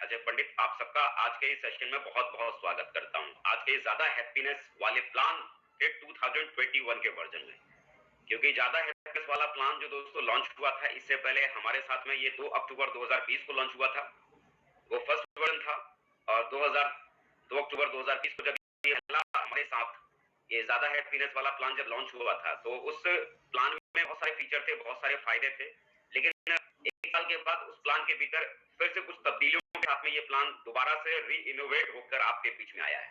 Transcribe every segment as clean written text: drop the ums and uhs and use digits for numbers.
अजय पंडित आप सबका आज के इस सेशन में बहुत-बहुत स्वागत करता हूं। आज के ज़्यादा हैप्पीनेस वाले प्लान के 2021 के वर्जन में। क्योंकि ज़्यादा हैप्पीनेस वाला प्लान जो दोस्तों लॉन्च हुआ था इससे पहले हमारे साथ में ये 2 अक्टूबर 2020 को लॉन्च हुआ था। वो फर्स्ट वर्जन था और 2 अक्टूबर 2020 को जब ये हमारे साथ ये ज़्यादा हैप्पीनेस वाला प्लान जब लॉन्च हुआ था तो उस प्लान में बहुत सारे फीचर थे, बहुत सारे फायदे थे। लेकिन 1 साल के बाद उस प्लान के भीतर फिर से कुछ तब्दीलियों के साथ में ये प्लान दोबारा से री-इनोवेट होकर आपके बीच में आया है।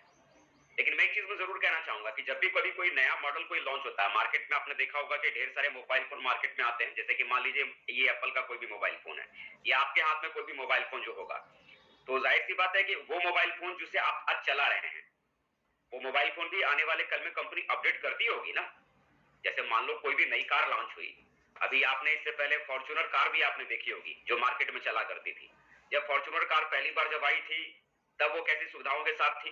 लेकिन मैं एक चीज में जरूर कहना चाहूंगा कि जब भी कभी कोई नया मॉडल कोई लॉन्च होता है मार्केट में, आपने देखा होगा कि ढेर सारे मोबाइल फोन मार्केट में आते हैं। जैसे कि मान लीजिए ये एप्पल का कोई भी मोबाइल फोन है या आपके हाथ में कोई भी मोबाइल फोन जो होगा, तो जाहिर सी बात है कि वो मोबाइल फोन जिसे आप आज चला रहे हैं वो मोबाइल फोन भी आने वाले कल में कंपनी अपडेट करती होगी ना। जैसे मान लो कोई भी नई कार लॉन्च हुई, अभी आपने इससे पहले फॉर्च्यूनर कार भी आपने देखी होगी जो मार्केट में चला करती थी। जब फॉर्च्यूनर कार पहली बार जब आई थी तब वो कैसी सुविधाओं के साथ थी,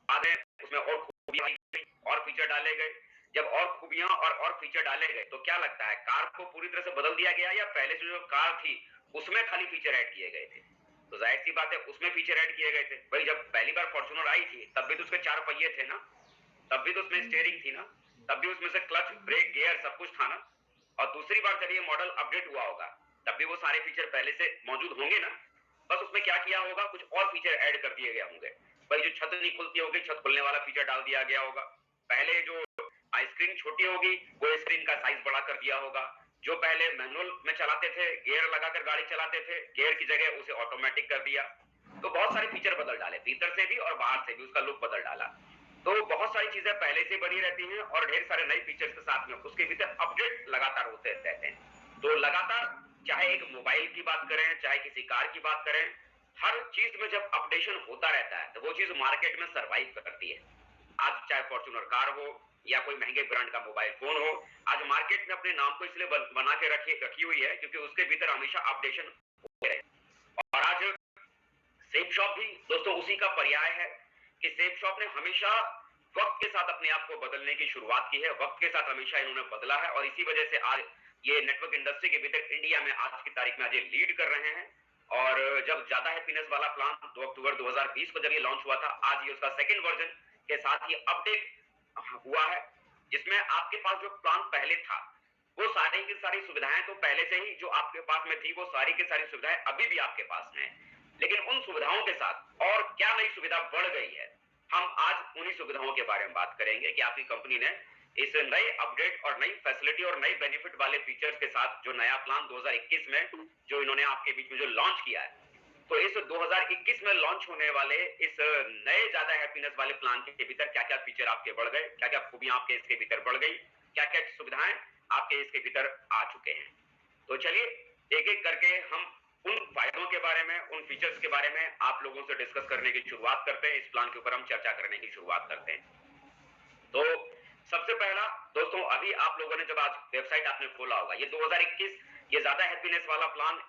बाद में उसमें और खूबियां आई गई और फीचर डाले गए। जब और खूबियां और फीचर डाले गए तो क्या लगता है कार को पूरी तरह से बदल दिया गया या पहले से जो कार थी उसमें खाली फीचर ऐड किए गए थे? तो जाहिर सी बात है उसमें फीचर ऐड किए गए थे। भाई जब पहली बार फॉर्च्यूनर आई थी तब भी तो उसके 4 पहिए थे ना, तब भी तो उसमें स्टीयरिंग थी ना, तब भी उसमें से क्लच ब्रेक गियर सब कुछ था ना। और दूसरी बार जब ये मॉडल अपडेट हुआ होगा तब भी वो सारे फीचर पहले से मौजूद होंगे ना। बस उसमें क्या किया होगा, कुछ और फीचर ऐड कर दिए गए होंगे। भाई जो छत नहीं खुलती होगी छत खुलने वाला फीचर डाल दिया गया होगा। पहले जो स्क्रीन छोटी होगी वो स्क्रीन का साइज बड़ा कर दिया होगा। जो पहले मैनुअल में चलाते थे, गियर लगाकर गाड़ी चलाते थे, गियर की जगह उसे ऑटोमेटिक कर दिया। तो बहुत सारे फीचर बदल डाले, भीतर से भी और बाहर से भी उसका लुक बदल डाला। तो बहुत सारी चीजें पहले से बनी रहती हैं और ढेर सारे नए फीचर्स के साथ में उसके भीतर अपडेट लगातार होते रहते हैं। तो लगातार चाहे एक मोबाइल की बात करें चाहे किसी कार की बात करें, हर चीज में जब अपडेशन होता रहता है तो वो चीज मार्केट में सरवाइव करती है। आज चाहे फॉर्च्यूनर कार हो या कोई महंगे ब्रांड का मोबाइल फोन हो, आज मार्केट में अपने नाम को इसलिए बना के रखी हुई है क्योंकि उसके भीतर हमेशा अपडेशन होते रहे। और आज सेफ शॉप भी दोस्तों उसी का पर्याय है कि सेफ शॉप ने हमेशा वक्त के साथ अपने आप को बदलने की शुरुआत की है, वक्त के साथ हमेशा इन्होंने बदला है और इसी वजह से आज ये नेटवर्क इंडस्ट्री के भीतर इंडिया में आज की तारीख में आज ये लीड कर रहे हैं। और जब ज्यादा हैप्पीनेस वाला प्लान 2 अक्टूबर 2020 को जब ये लॉन्च हुआ था, आज ये उसका सेकंड वर्जन के साथ ये अपडेट हुआ है, जिसमें आपके पास जो प्लान पहले था वो सारी की सारी सुविधाएं तो पहले से ही जो आपके पास में थी वो सारी की सारी सुविधाएं अभी भी आपके पास में है। लेकिन उन सुविधाओं के साथ और क्या नई सुविधा बढ़ गई है, हम आज उन्हीं सुविधाओं के बारे में बात करेंगे कि आपकी कंपनी ने इस नए अपडेट और नई फैसिलिटी और नई बेनिफिट वाले फीचर्स के साथ जो नया प्लान 2021 में जो इन्होंने आपके बीच में जो लॉन्च किया है, तो इस 2021 में लॉन्च होने वाले इस नए ज्यादा हैप्पीनेस वाले प्लान के भीतर क्या क्या फीचर आपके बढ़ गए, क्या क्या खूबियां आपके इसके भीतर बढ़ गई, क्या क्या सुविधाएं आपके इसके भीतर आ चुके हैं। तो चलिए एक एक करके हम उन फायदों के बारे में, उन फीचर्स के बारे में आप लोगों से डिस्कस करने की शुरुआत करते हैं। इस प्लान के ऊपर हम चर्चा करने की शुरुआत करते हैं। तो सबसे पहला दोस्तों, अभी आप लोगों ने जब आज वेबसाइट आपने खोला होगा, ये 2021 ये ज्यादा हैप्पीनेस वाला प्लान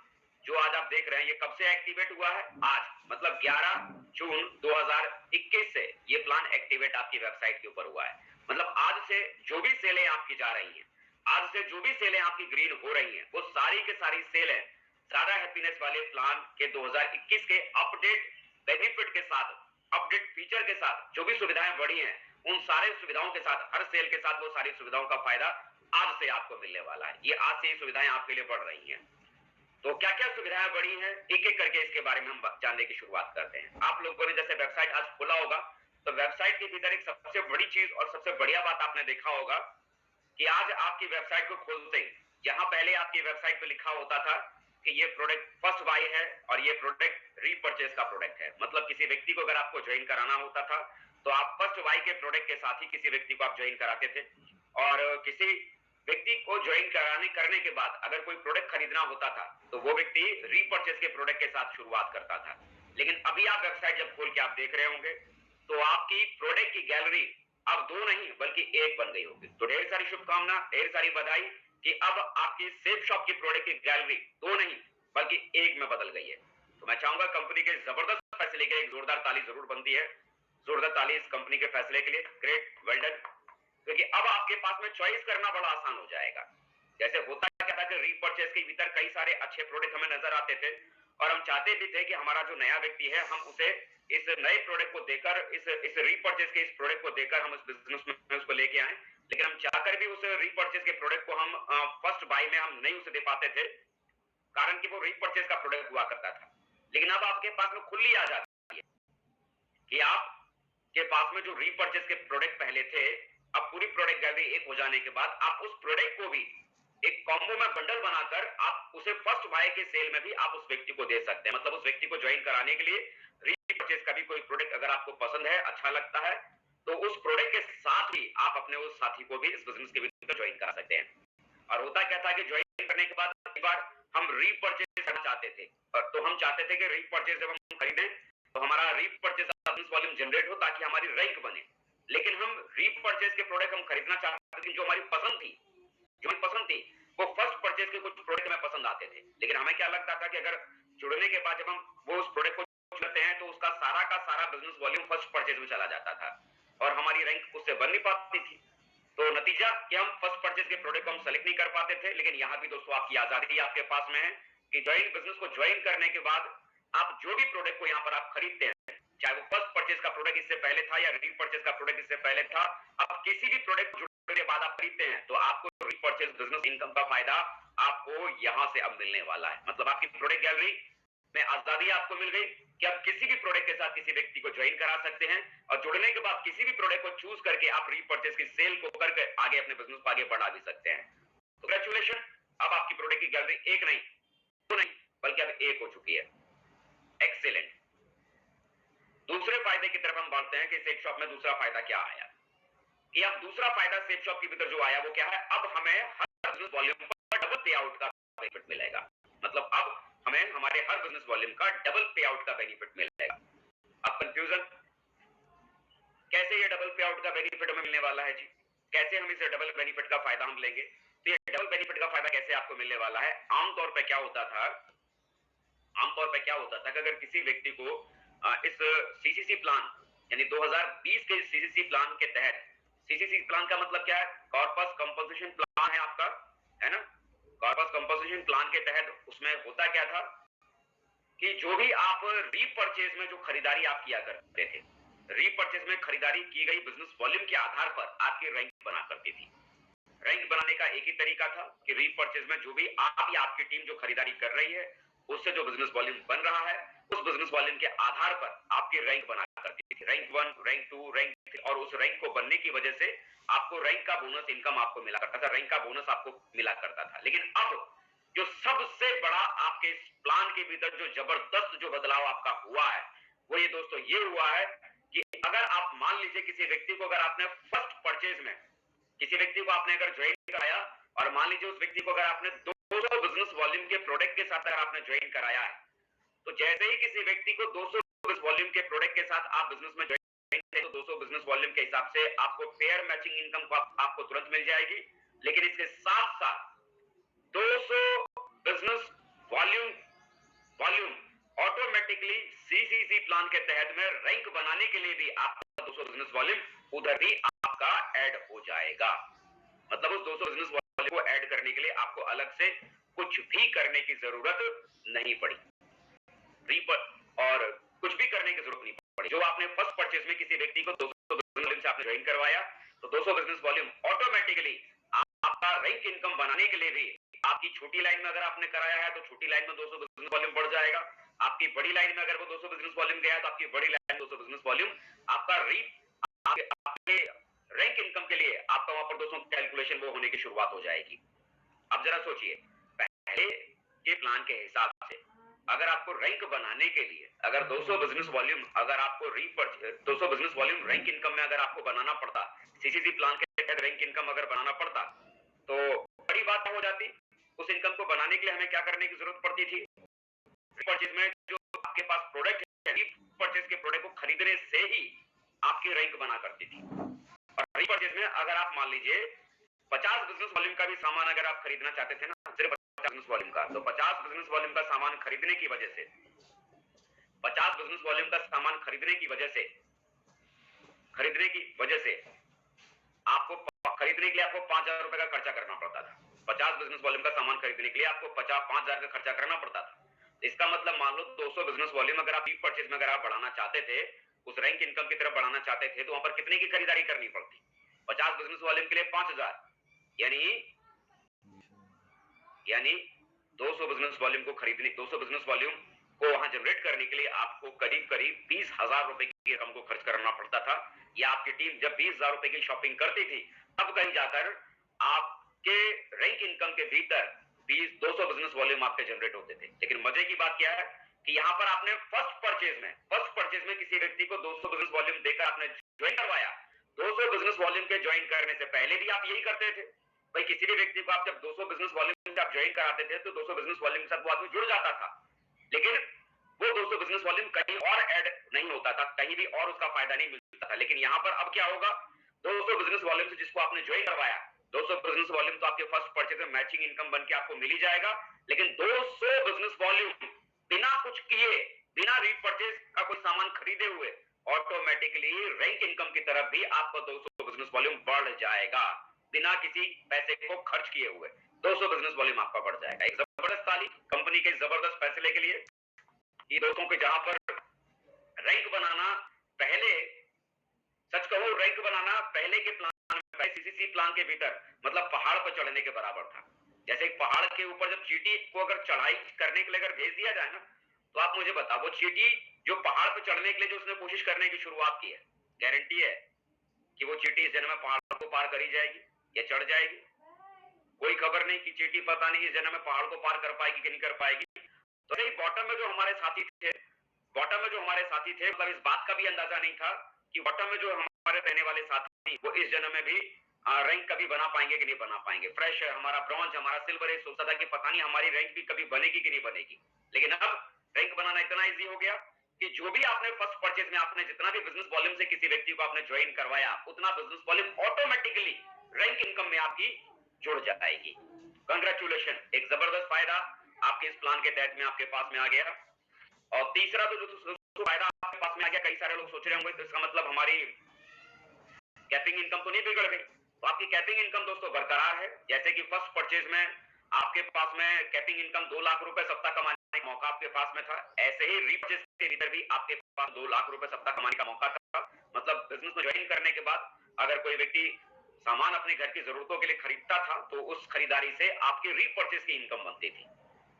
जो आज आप देख रहे हैं ये कब से एक्टिवेट हुआ है? आज मतलब 11 जून 2021 से ये प्लान एक्टिवेट आपकी वेबसाइट के ऊपर हुआ है। मतलब आज से जो भी सेलें आपकी जा रही हैं, आज से जो भी सेलें आपकी ग्रीन हो रही हैं, वो सारी के सारी सेलें ज्यादा हैप्पीनेस वाले प्लान के 2021 के अपडेट बेनिफिट के साथ, अपडेट फीचर के साथ जो भी सुविधाएं बढ़ी हैं उन सारे सुविधाओं के साथ, हर सेल के साथ वो सारी सुविधाओं का फायदा आज से आपको मिलने वाला है। ये आज से ही सुविधाएं आपके लिए बढ़ रही हैं। तो क्या क्या सुविधाएं बढ़ी हैं एक एक करके इसके बारे में हम जानने की शुरुआत करते हैं। आप लोगों ने जैसे वेबसाइट आज खोला होगा तो वेबसाइट के भीतर एक सबसे बड़ी चीज और सबसे बढ़िया बात आपने देखा होगा कि आज आपकी वेबसाइट को खोलते ही जहां पहले आपकी वेबसाइट पे लिखा होता था कि ये प्रोडक्ट फर्स्ट बाय है और ये प्रोडक्ट रीपर्चेस का प्रोडक्ट है, मतलब किसी व्यक्ति को अगर आपको ज्वाइन कराना होता था तो आप फर्स्ट बाय के प्रोडक्ट के साथ ही किसी व्यक्ति को आप ज्वाइन कराते थे। और किसी व्यक्ति को ज्वाइन करने के बाद अगर कोई प्रोडक्ट खरीदना होता था तो वो व्यक्ति रीपर्चेस के प्रोडक्ट के साथ शुरुआत करता था। लेकिन अभी आप वेबसाइट जब खोल के आप देख रहे होंगे तो आपकी प्रोडक्ट की गैलरी अब 2 नहीं बल्कि 1 बन गई होगी। तो ढेर सारी शुभकामना, ढेर सारी बधाई कि अब आपकी सेफ शॉप की प्रोडक्ट की गैलरी 2 नहीं बल्कि 1 में बदल गई है। तो मैं चाहूंगा कंपनी के जबरदस्त फैसले के लिए एक जोरदार ताली जरूर बनती है। जोरदार ताली इस कंपनी के फैसले के लिए, ग्रेट, वेल डन। क्योंकि अब आपके पास में चॉइस करना बड़ा आसान हो जाएगा। जैसे होता क्या था कि रीपर्चेस के भीतर कई सारे अच्छे प्रोडक्ट हमें नजर आते थे और हम चाहते भी थे कि हमारा जो नया व्यक्ति है हम उसे इस नए प्रोडक्ट को देकर इस रीपर्चेज के इस प्रोडक्ट को देकर हम इस बिजनेस में उसको लेके आए। लेकिन हम चाहकर भी उस रीपर्चेज के प्रोडक्ट को हम फर्स्ट बाई में हम नहीं उसे दे पाते थे, कारण कि वो रीपर्चेज का प्रोडक्ट हुआ करता था। लेकिन अब आपके पास में खुली आ जाती है कि आपके पास में जो रीपर्चेज के प्रोडक्ट पहले थे, अब पूरी प्रोडक्ट गैलरी एक हो जाने के बाद आप उस प्रोडक्ट को भी एक कॉम्बो में बंडल बनाकर आप उसे फर्स्ट बाय के सेल में भी आप उस व्यक्ति को दे सकते हैं। मतलब उस व्यक्ति को ज्वाइन कराने के लिए रीपर्चेज का भी कोई प्रोडक्ट अगर आपको पसंद है, अच्छा लगता है, तो उस प्रोडक्ट के साथ ही आप अपने उस साथी को भी इस बिजनेस के भीतर ज्वाइन करा सकते हैं। और होता क्या था कि ज्वाइन करने के बाद कई बार हम रीपर्चेज करना चाहते थे, तो हम चाहते थे कि रीपर्चेज जब हम खरीदें तो हमारा रीपर्चेज बिजनेस वॉल्यूम जनरेट हो ताकि हमारी रैंक बने। लेकिन हम रीपर्चेज के प्रोडक्ट हम खरीदना चाहते थे जो हमारी पसंद थी, वो फर्स्ट परचेज के कुछ प्रोडक्ट हमें पसंद आते थे। लेकिन हमें क्या लगता था कि अगर जुड़ने के बाद जब हम वो उस प्रोडक्ट को चुनते हैं तो उसका सारा बिजनेस वॉल्यूम फर्स्ट परचेज में चला जाता था और हमारी रैंक उससे बन नहीं पाती थी। तो नतीजा कि हम फर्स्ट परचेज के प्रोडक्ट को हम सेलेक्ट नहीं कर पाते थे। लेकिन यहाँ भी दोस्तों आपकी आजादी आपके पास में है कि ज्वाइन बिजनेस को ज्वाइन करने के बाद आप जो भी प्रोडक्ट को यहाँ पर आप खरीदते हैं, चाहे वो फर्स्ट परचेज का प्रोडक्ट इससे पहले था या रीपर्चेज का प्रोडक्ट इससे पहले था, अब किसी भी प्रोडक्ट जुड़ने के बाद आप खरीदते हैं तो आपको रीपर्चेज बिजनेस इनकम का फायदा आपको यहाँ से अब मिलने वाला है। मतलब आपकी प्रोडक्ट गैलरी में आजादी आपको मिल गई कि आप किसी भी प्रोडक्ट के साथ किसी व्यक्ति को ज्वाइन करा सकते हैं और जुड़ने के बाद किसी भी प्रोडक्ट को चूज करके आप रीपर्चेज की सेल को करके आगे अपने बिजनेस को आगे बढ़ा भी सकते हैं। तो ग्रेचुलेशन, अब आपकी प्रोडक्ट की गैलरी एक नहीं, दो नहीं, बल्कि अब एक हो चुकी है। एक्सीलेंट। दूसरे फायदे की तरफ हम बढ़ते हैं कि सेफ शॉप में दूसरा फायदा क्या आया, कि अब दूसरा फायदा सेफ शॉप के भीतर जो आया वो क्या है, अब हमें हर बिजनेस वॉल्यूम पर डबल पे आउट का बेनिफिट मिलेगा। मतलब अब हमें हमारे हर बिजनेस वॉल्यूम का डबल पे आउट का बेनिफिट मिलेगा। अब कंफ्यूजन, कैसे ये डबल पे आउट का बेनिफिट हमें मिलने वाला है जी, कैसे हम इस डबल बेनिफिट का फायदा हम लेंगे? तो ये डबल बेनिफिट का फायदा कैसे आपको मिलने वाला है? आमतौर पे क्या होता था कि अगर किसी व्यक्ति को इस सीसीसी प्लान यानी 2020 के सीसीसी प्लान के तहत, सीसीसी प्लान का मतलब क्या है? कॉर्पस कंपोजिशन प्लान है आपका, है ना? कॉर्पस कंपोजिशन प्लान के तहत उसमें होता क्या था कि जो भी आप रीपर्चेज में जो खरीदारी आप किया करते थे, रीपर्चेज में खरीदारी की गई बिजनेस वॉल्यूम के आधार पर आपकी रैंक बना करती थी। रैंक बनाने का एक ही तरीका था कि रीपर्चेज में जो भी आप या आपकी टीम जो खरीदारी कर रही है उससे जो बिजनेस वॉल्यूम बन रहा है उस बिजनेस वॉल्यूम के आधार पर आपकी रैंक बना करती थी, रैंक 1, रैंक 2, रैंक 3, और उस रैंक को बनने की वजह से आपको रैंक का बोनस इनकम आपको मिला करता था, रैंक का बोनस आपको मिला करता था। लेकिन अब जो सबसे बड़ा आपके इस प्लान के भीतर जो जबरदस्त जो बदलाव आपका हुआ है वो ये दोस्तों ये हुआ है कि अगर आप मान लीजिए किसी व्यक्ति को अगर आपने फर्स्ट परचेज में किसी व्यक्ति को आपने अगर ज्वाइन कराया और मान लीजिए उस व्यक्ति को अगर आपने 200 बिजनेस वॉल्यूम के प्रोडक्ट के साथ अगर आपने ज्वाइन कराया है, तो जैसे ही किसी व्यक्ति को 200 बिजनेस वॉल्यूम के प्रोडक्ट के साथ आप बिजनेस में ज्वाइन करें तो 200 बिजनेस वॉल्यूम के हिसाब से आपको पेयर मैचिंग इनकम आपको तुरंत मिल जाएगी। लेकिन इसके साथ साथ 200 business volume automatically CCC plan के तहत में रैंक बनाने के लिए भी आपका 200 बिजनेस वॉल्यूम उधर भी आपका ऐड हो जाएगा। मतलब उस 200 बिजनेस वॉल्यूम को ऐड करने के लिए आपको अलग से कुछ भी करने की जरूरत नहीं पड़ी, और कुछ भी करने की जरूरत नहीं पड़ी। जो आपने फर्स्ट परचेज में किसी व्यक्ति को 200 बिजनेस वॉल्यूम से आपने ज्वाइन करवाया तो 200 बिजनेस वॉल्यूम ऑटोमेटिकली आपका रैंक इनकम बनाने के लिए भी आपकी छोटी लाइन में अगर आपने कराया है तो छोटी लाइन में 200 बिजनेस वॉल्यूम बढ़ जाएगा, आपकी बड़ी लाइन में अगर वो 200 बिजनेस वॉल्यूम गया तो आपकी बड़ी लाइन 200 बिजनेस वॉल्यूम आपका आपके रैंक इनकम के लिए आपका वहां पर दोस्तों कैलकुलेशन वो होने की शुरुआत हो जाएगी। अब जरा सोचिए, पहले के प्लान के हिसाब से अगर आपको रैंक बनाने के लिए अगर 200 बिजनेस वॉल्यूम अगर आपको 200 बिजनेस वॉल्यूम रैंक इनकम में अगर आपको बनाना पड़ता, सीसीसी प्लान के तहत रैंक इनकम अगर बनाना पड़ता तो बड़ी बात हो जाती। उस इनकम को बनाने के लिए हमें क्या करने की जरूरत पड़ती थी? रीपर्चेज में जो आपके पास प्रोडक्ट है, रीपर्चेज के प्रोडक्ट को खरीदने से ही आपकी रैंक बना करती थी। और रीपर्चेज में अगर आप मान लीजिए 50 बिजनेस वॉल्यूम का भी सामान अगर आप खरीदना चाहते थे ना, सिर्फ 50 बिजनेस वॉल्यूम का, तो 50 बिजनेस वॉल्यूम का सामान खरीदने की वजह से 50 बिजनेस वॉल्यूम का सामान खरीदने की वजह से आपको खरीदने के लिए आपको 5,000 रुपए का खर्चा करना पड़ता था। 50 बिजनेस वॉल्यूम का सामान खरीदने के लिए आपको 5,000 का खर्चा करना पड़ता था। इसका मतलब मान लो 200 बिजनेस वॉल्यूम अगर आप रीपरचेज में अगर आप बढ़ाना चाहते थे, उस रैंक इनकम की तरफ बढ़ाना चाहते थे, तो वहां पर कितने की खरीदारी करनी पड़ती? 50 बिजनेस वॉल्यूम के लिए 5000, यानी 200 बिजनेस वॉल्यूम को खरीदने 200 बिजनेस वॉल्यूम को वहां जनरेट करने के लिए आपको करीब करीब 20,000 रुपए की रकम को खर्च करना पड़ता था। या आपकी टीम जब 20,000 रुपए की शॉपिंग करती थी, तब कहीं जाकर आपके रैंक इनकम के भीतर 200 बिजनेस वॉल्यूम आपके जनरेट होते थे। लेकिन मजे की बात क्या है कि यहाँ पर आपने फर्स्ट परचेज में किसी व्यक्ति को 200 बिजनेस वॉल्यूम देकर आपने ज्वाइन करवाया। 200 बिजनेस वॉल्यूम के ज्वाइन करने से पहले भी आप यही करते थे भाई, किसी भी व्यक्ति को आप जब 200 बिजनेस वॉल्यूम से आप ज्वाइन कराते थे तो 200 बिजनेस वॉल्यूम के साथ वो आदमी जुड़ जाता था, लेकिन वो 200 बिजनेस वॉल्यूम कहीं और ऐड नहीं होता था, कहीं भी और उसका फायदा नहीं मिलता था। लेकिन यहाँ पर अब क्या होगा, 200 बिजनेस वॉल्यूम से जिसको आपने ज्वाइन करवाया, 200 बिजनेस वॉल्यूम तो आपके फर्स्ट परचेज में मैचिंग इनकम बन के आपको मिल ही जाएगा। लेकिन 200 बिजनेस वॉल्यूम बिना कुछ किए, बिना रीपरचेज का कोई सामान खरीदे हुए, ऑटोमेटिकली रैंक इनकम की तरफ भी आपका 200 बिजनेस वॉल्यूम बढ़ जाएगा, बिना किसी पैसे को खर्च किए हुए 200 बिजनेस वॉल्यूम आपका बढ़ जाएगा। एक जबरदस्त ताली कंपनी के जबरदस्त फैसले के लिए। ये दोस्तों के जहां पर रैंक बनाना पहले, सच कहूं रैंक बनाना पहले के प्लान में, सीसीसी प्लान के भीतर मतलब पहाड़ पर चढ़ने के बराबर था। जैसे एक पहाड़ के ऊपर जब चींटी को अगर चढ़ाई करने के लिए अगर भेज दिया जाए ना, तो आप मुझे बताओ वो चींटी जो पहाड़ पर चढ़ने के लिए जो उसने कोशिश करने की शुरुआत की है, गारंटी है कि वो चींटी इस जन्म में पहाड़ को पार करी जाएगी या चढ़ जाएगी? कोई खबर नहीं कि चींटी पता नहीं इस जन्म में पहाड़ को पार कर पाएगी कि नहीं कर पाएगी। तो सही बॉटम में जो हमारे साथी थे, मतलब इस बात का भी अंदाजा नहीं था कि बॉटम में जो हमारे रहने वाले साथी वो इस जन्म में भी रैंक कभी बना पाएंगे कि नहीं बना पाएंगे। फ्रेश है, हमारा ब्रॉन्ज, हमारा सिल्वर है, सोचता था कि पता नहीं हमारी रैंक भी कभी बनेगी कि नहीं बनेगी। लेकिन अब रैंक बनाना इतना ईजी हो गया कि जो भी आपने फर्स्ट परचेज में आपने जितना भी बिजनेस वॉल्यूम से किसी व्यक्ति को आपने ज्वाइन करवाया, उतना business volume automatically rank income में आपकी जुड़ जाएगी। कंग्रेचुलेशन, एक जबरदस्त फायदा आपके इस प्लान के तहत में आपके पास में आ गया। और तीसरा जो फायदा आपके पास में आ गया, कई सारे लोग सोच रहे होंगे तो इसका मतलब हमारी कैपिंग इनकम तो नहीं बिगड़ गई। तो आपकी कैपिंग इनकम दोस्तों बरकरार है। जैसे कि फर्स्ट परचेज में आपके पास में कैपिंग इनकम 2 लाख रुपए सप्ताह कमाने का मौका आपके पास में था, ऐसे ही रीपरचेज के भीतर भी आपके पास 2 लाख रुपए सप्ताह कमाने का मौका था। मतलब बिजनेस में ज्वाइन करने के बाद अगर कोई व्यक्ति सामान अपने घर की जरूरतों के लिए खरीदता था, तो उस खरीदारी से आपकी रीपरचेज की इनकम बनती थी।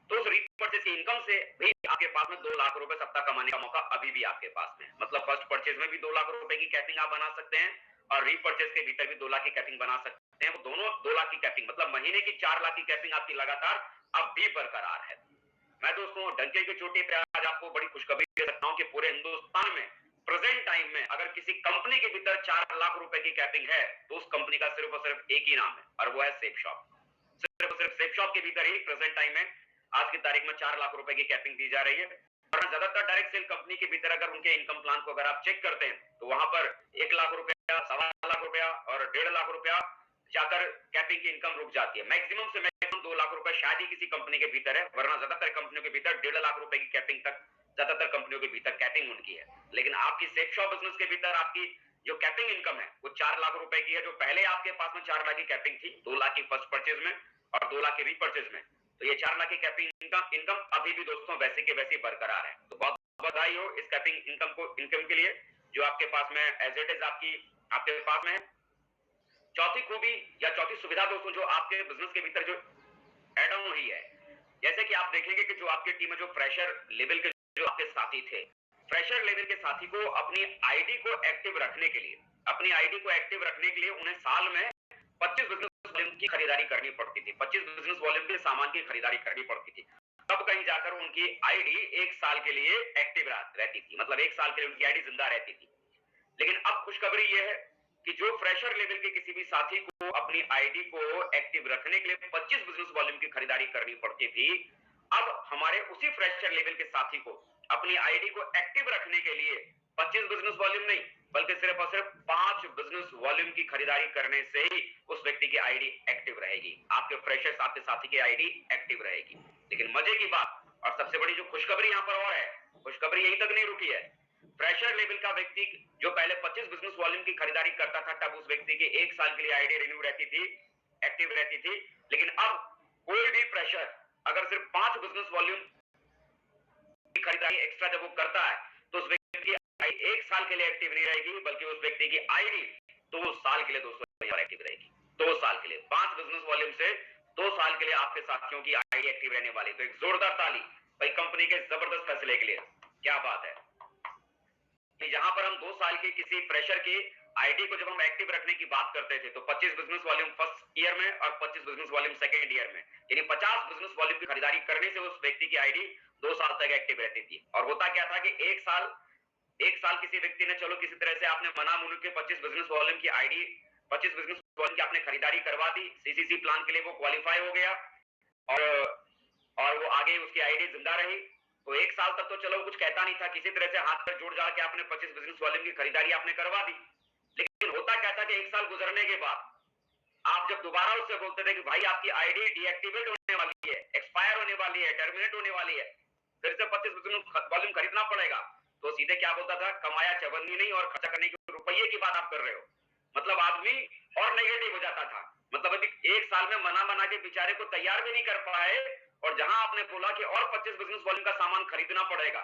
तो उस रीपरचेज की इनकम से भी आपके पास में 2 लाख रुपए सप्ताह कमाने का मौका अभी भी आपके पास में। मतलब फर्स्ट परचेज में भी 2 लाख रुपए की कैपिंग आप बना सकते हैं और रीपरचेज के भीतर भी 2 लाख की कैपिंग बना सकते हैं। वो दोनों 2 लाख की कैपिंग, मतलब महीने की 4 लाख की कैपिंग आपकी लगातार अब भी बरकरार है। मैं दोस्तों डंके की चोटी पे आज आपको बड़ी खुशखबरी दे सकता हूं कि पूरे हिंदुस्तान में प्रेजेंट टाइम में अगर किसी कंपनी के भीतर 4 लाख रुपए की कैपिंग है, तो उस कंपनी का सिर्फ और सिर्फ एक ही नाम है और वो है सेफ शॉप। सिर्फ और सिर्फ सेफ शॉप के भीतर ही प्रेजेंट टाइम में आज की तारीख में 4 लाख रुपए की कैपिंग दी जा रही है। और ज्यादातर डायरेक्ट सेल कंपनी के भीतर अगर उनके इनकम प्लान को अगर आप चेक करते हैं, तो वहां पर 1 लाख रुपया, 1.25 लाख रुपया और 1.5 लाख रुपया जाकर कैपिंग की इनकम रुक जाती है। मैक्सिमम से मैक्सिमम 2 लाख रुपए शायद ही किसी कंपनी के भीतर है, वरना ज्यादातर कंपनियों के भीतर 1.5 लाख रुपए की कैपिंग तक ज्यादातर कंपनियों के भीतर कैपिंग उनकी है। लेकिन आपकी सेफ शॉप बिजनेस के भीतर आपकी जो कैपिंग इनकम है वो 4 लाख रुपए की है। जो पहले आपके पास में 4 लाख की कैपिंग थी, 2 लाख की फर्स्ट परचेज में और 2 लाख की रीपरचेज में, तो ये 4 लाख की कैपिंग इनकम अभी भी दोस्तों वैसे के वैसे बरकरार है। तो बहुत बधाई हो इस कैपिंग इनकम के लिए जो आपके पास में एज इट इज आपके पास में है। चौथी खूबी या चौथी सुविधा दोस्तों जो आपके बिजनेस के भीतर जो ऐड ऑन हुई है, जैसे कि आप देखेंगे कि जो आपकी टीम में जो फ्रेशर लेवल के जो आपके साथी थे, फ्रेशर लेवल के साथी को अपनी आईडी को एक्टिव रखने के लिए उन्हें साल में 25 बिजनेस वॉल्यूम की खरीदारी करनी पड़ती थी। 25 बिजनेस वॉल्यूम के सामान की खरीदारी करनी पड़ती थी, तब कहीं जाकर उनकी आईडी 1 साल के लिए एक्टिव रहती थी। मतलब 1 साल के लिए उनकी आईडी जिंदा रहती थी। लेकिन अब खुशखबरी यह है कि जो फ्रेशर लेवल के किसी भी साथी को अपनी आईडी को एक्टिव रखने के लिए 25 बिजनेस वॉल्यूम की खरीदारी करनी पड़ती थी, अब हमारे उसी फ्रेशर लेवल के साथी को अपनी आईडी को एक्टिव रखने के लिए 25 बिजनेस वॉल्यूम नहीं, बल्कि सिर्फ और सिर्फ 5 बिजनेस वॉल्यूम की खरीदारी करने से ही उस व्यक्ति की आईडी एक्टिव रहेगी। आपके फ्रेशर्स, आपके साथी की आईडी एक्टिव रहेगी। लेकिन मजे की बात और सबसे बड़ी जो खुशखबरी यहां पर और है, खुशखबरी यहीं तक नहीं रुकी है। फ्रेशर लेवल का व्यक्ति जो पहले 25 बिजनेस वॉल्यूम की खरीदारी करता था, तब उस व्यक्ति की 1 साल के लिए आईडी रिन्यू रहती थी, एक्टिव रहती थी। लेकिन अब कोई भी फ्रेशर अगर सिर्फ 5 बिजनेस वॉल्यूम खरीदारी एक्स्ट्रा जब वो करता है तो उस व्यक्ति की आईडी 1 साल के लिए एक्टिव नहीं रहेगी, बल्कि उस व्यक्ति की आईडी 2 साल के लिए दोस्तों एक्टिव रहेगी। 2 साल के लिए 5 बिजनेस वॉल्यूम से 2 साल के लिए आपके साथियों की आईडी एक्टिव रहने वाली। तो एक जोरदार ताली भाई कंपनी के जबरदस्त फैसले के लिए। क्या बात है कि जहां पर हम 2 साल की किसी फ्रेशर की आईडी को जब हम एक्टिव रखने की बात करते थे तो 25 बिजनेस वॉल्यूम फर्स्ट ईयर में और 25 बिजनेस वॉल्यूम सेकेंड ईयर में, यानी 50 बिजनेस वॉल्यूम की खरीदारी करने से उस व्यक्ति की आईडी 2 साल तक एक्टिव रहती थी। और होता क्या था कि 1 साल किसी व्यक्ति ने चलो किसी तरह से आपने मना मुनु के 25 बिजनेस वॉल्यूम की आईडी 25 बिजनेस वॉल्यूम की आपने खरीदारी करवा दी, सीसीसी प्लान के लिए वो क्वालिफाई हो गया और वो आगे उसकी आईडी जिंदा रही। तो 1 साल तक तो चलो कुछ कहता नहीं था, किसी तरह से हाथ पर जोड़ जाके आपने 25 बिजनेस वॉल्यूम की खरीदारी आपने करवा दी। लेकिन होता क्या था कि 1 साल गुजरने के बाद आप जब दोबारा उससे बोलते थे कि भाई आपकी आईडी डीएक्टिवेट होने वाली है, एक्सपायर होने वाली है, टर्मिनेट होने वाली है, फिर से 25 बिजनेस वॉल्यूम खरीदना पड़ेगा, तो सीधे क्या बोलता था, कमाया चवन्नी नहीं और खर्चा करने के रुपये की बात आप कर रहे हो। मतलब आदमी और नेगेटिव हो जाता था। मतलब अभी 1 साल में मना के बेचारे को तैयार भी नहीं कर पाए, और जहां आपने बोला कि और 25 बिजनेस वॉल्यूम का सामान खरीदना पड़ेगा,